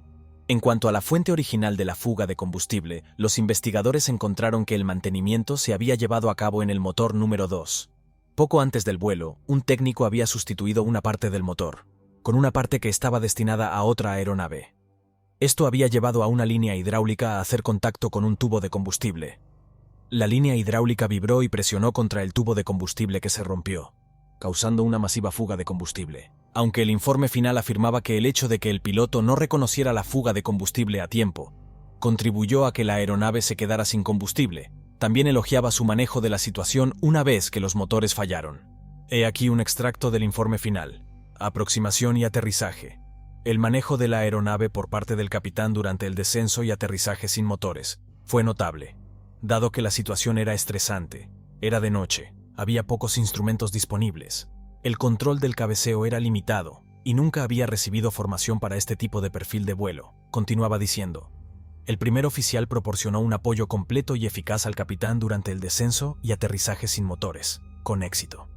En cuanto a la fuente original de la fuga de combustible, los investigadores encontraron que el mantenimiento se había llevado a cabo en el motor número 2. Poco antes del vuelo, un técnico había sustituido una parte del motor, con una parte que estaba destinada a otra aeronave. Esto había llevado a una línea hidráulica a hacer contacto con un tubo de combustible. La línea hidráulica vibró y presionó contra el tubo de combustible que se rompió, causando una masiva fuga de combustible. Aunque el informe final afirmaba que el hecho de que el piloto no reconociera la fuga de combustible a tiempo contribuyó a que la aeronave se quedara sin combustible, también elogiaba su manejo de la situación una vez que los motores fallaron. He aquí un extracto del informe final. Aproximación y aterrizaje. El manejo de la aeronave por parte del capitán durante el descenso y aterrizaje sin motores fue notable, dado que la situación era estresante, era de noche, había pocos instrumentos disponibles, el control del cabeceo era limitado y nunca había recibido formación para este tipo de perfil de vuelo, continuaba diciendo. El primer oficial proporcionó un apoyo completo y eficaz al capitán durante el descenso y aterrizaje sin motores, con éxito.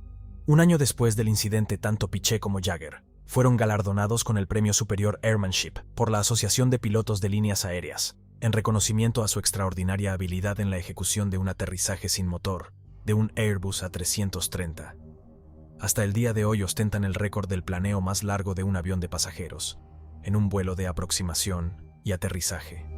Un año después del incidente, tanto Piché como Jagger fueron galardonados con el Premio Superior Airmanship por la Asociación de Pilotos de Líneas Aéreas, en reconocimiento a su extraordinaria habilidad en la ejecución de un aterrizaje sin motor de un Airbus A330. Hasta el día de hoy ostentan el récord del planeo más largo de un avión de pasajeros, en un vuelo de aproximación y aterrizaje.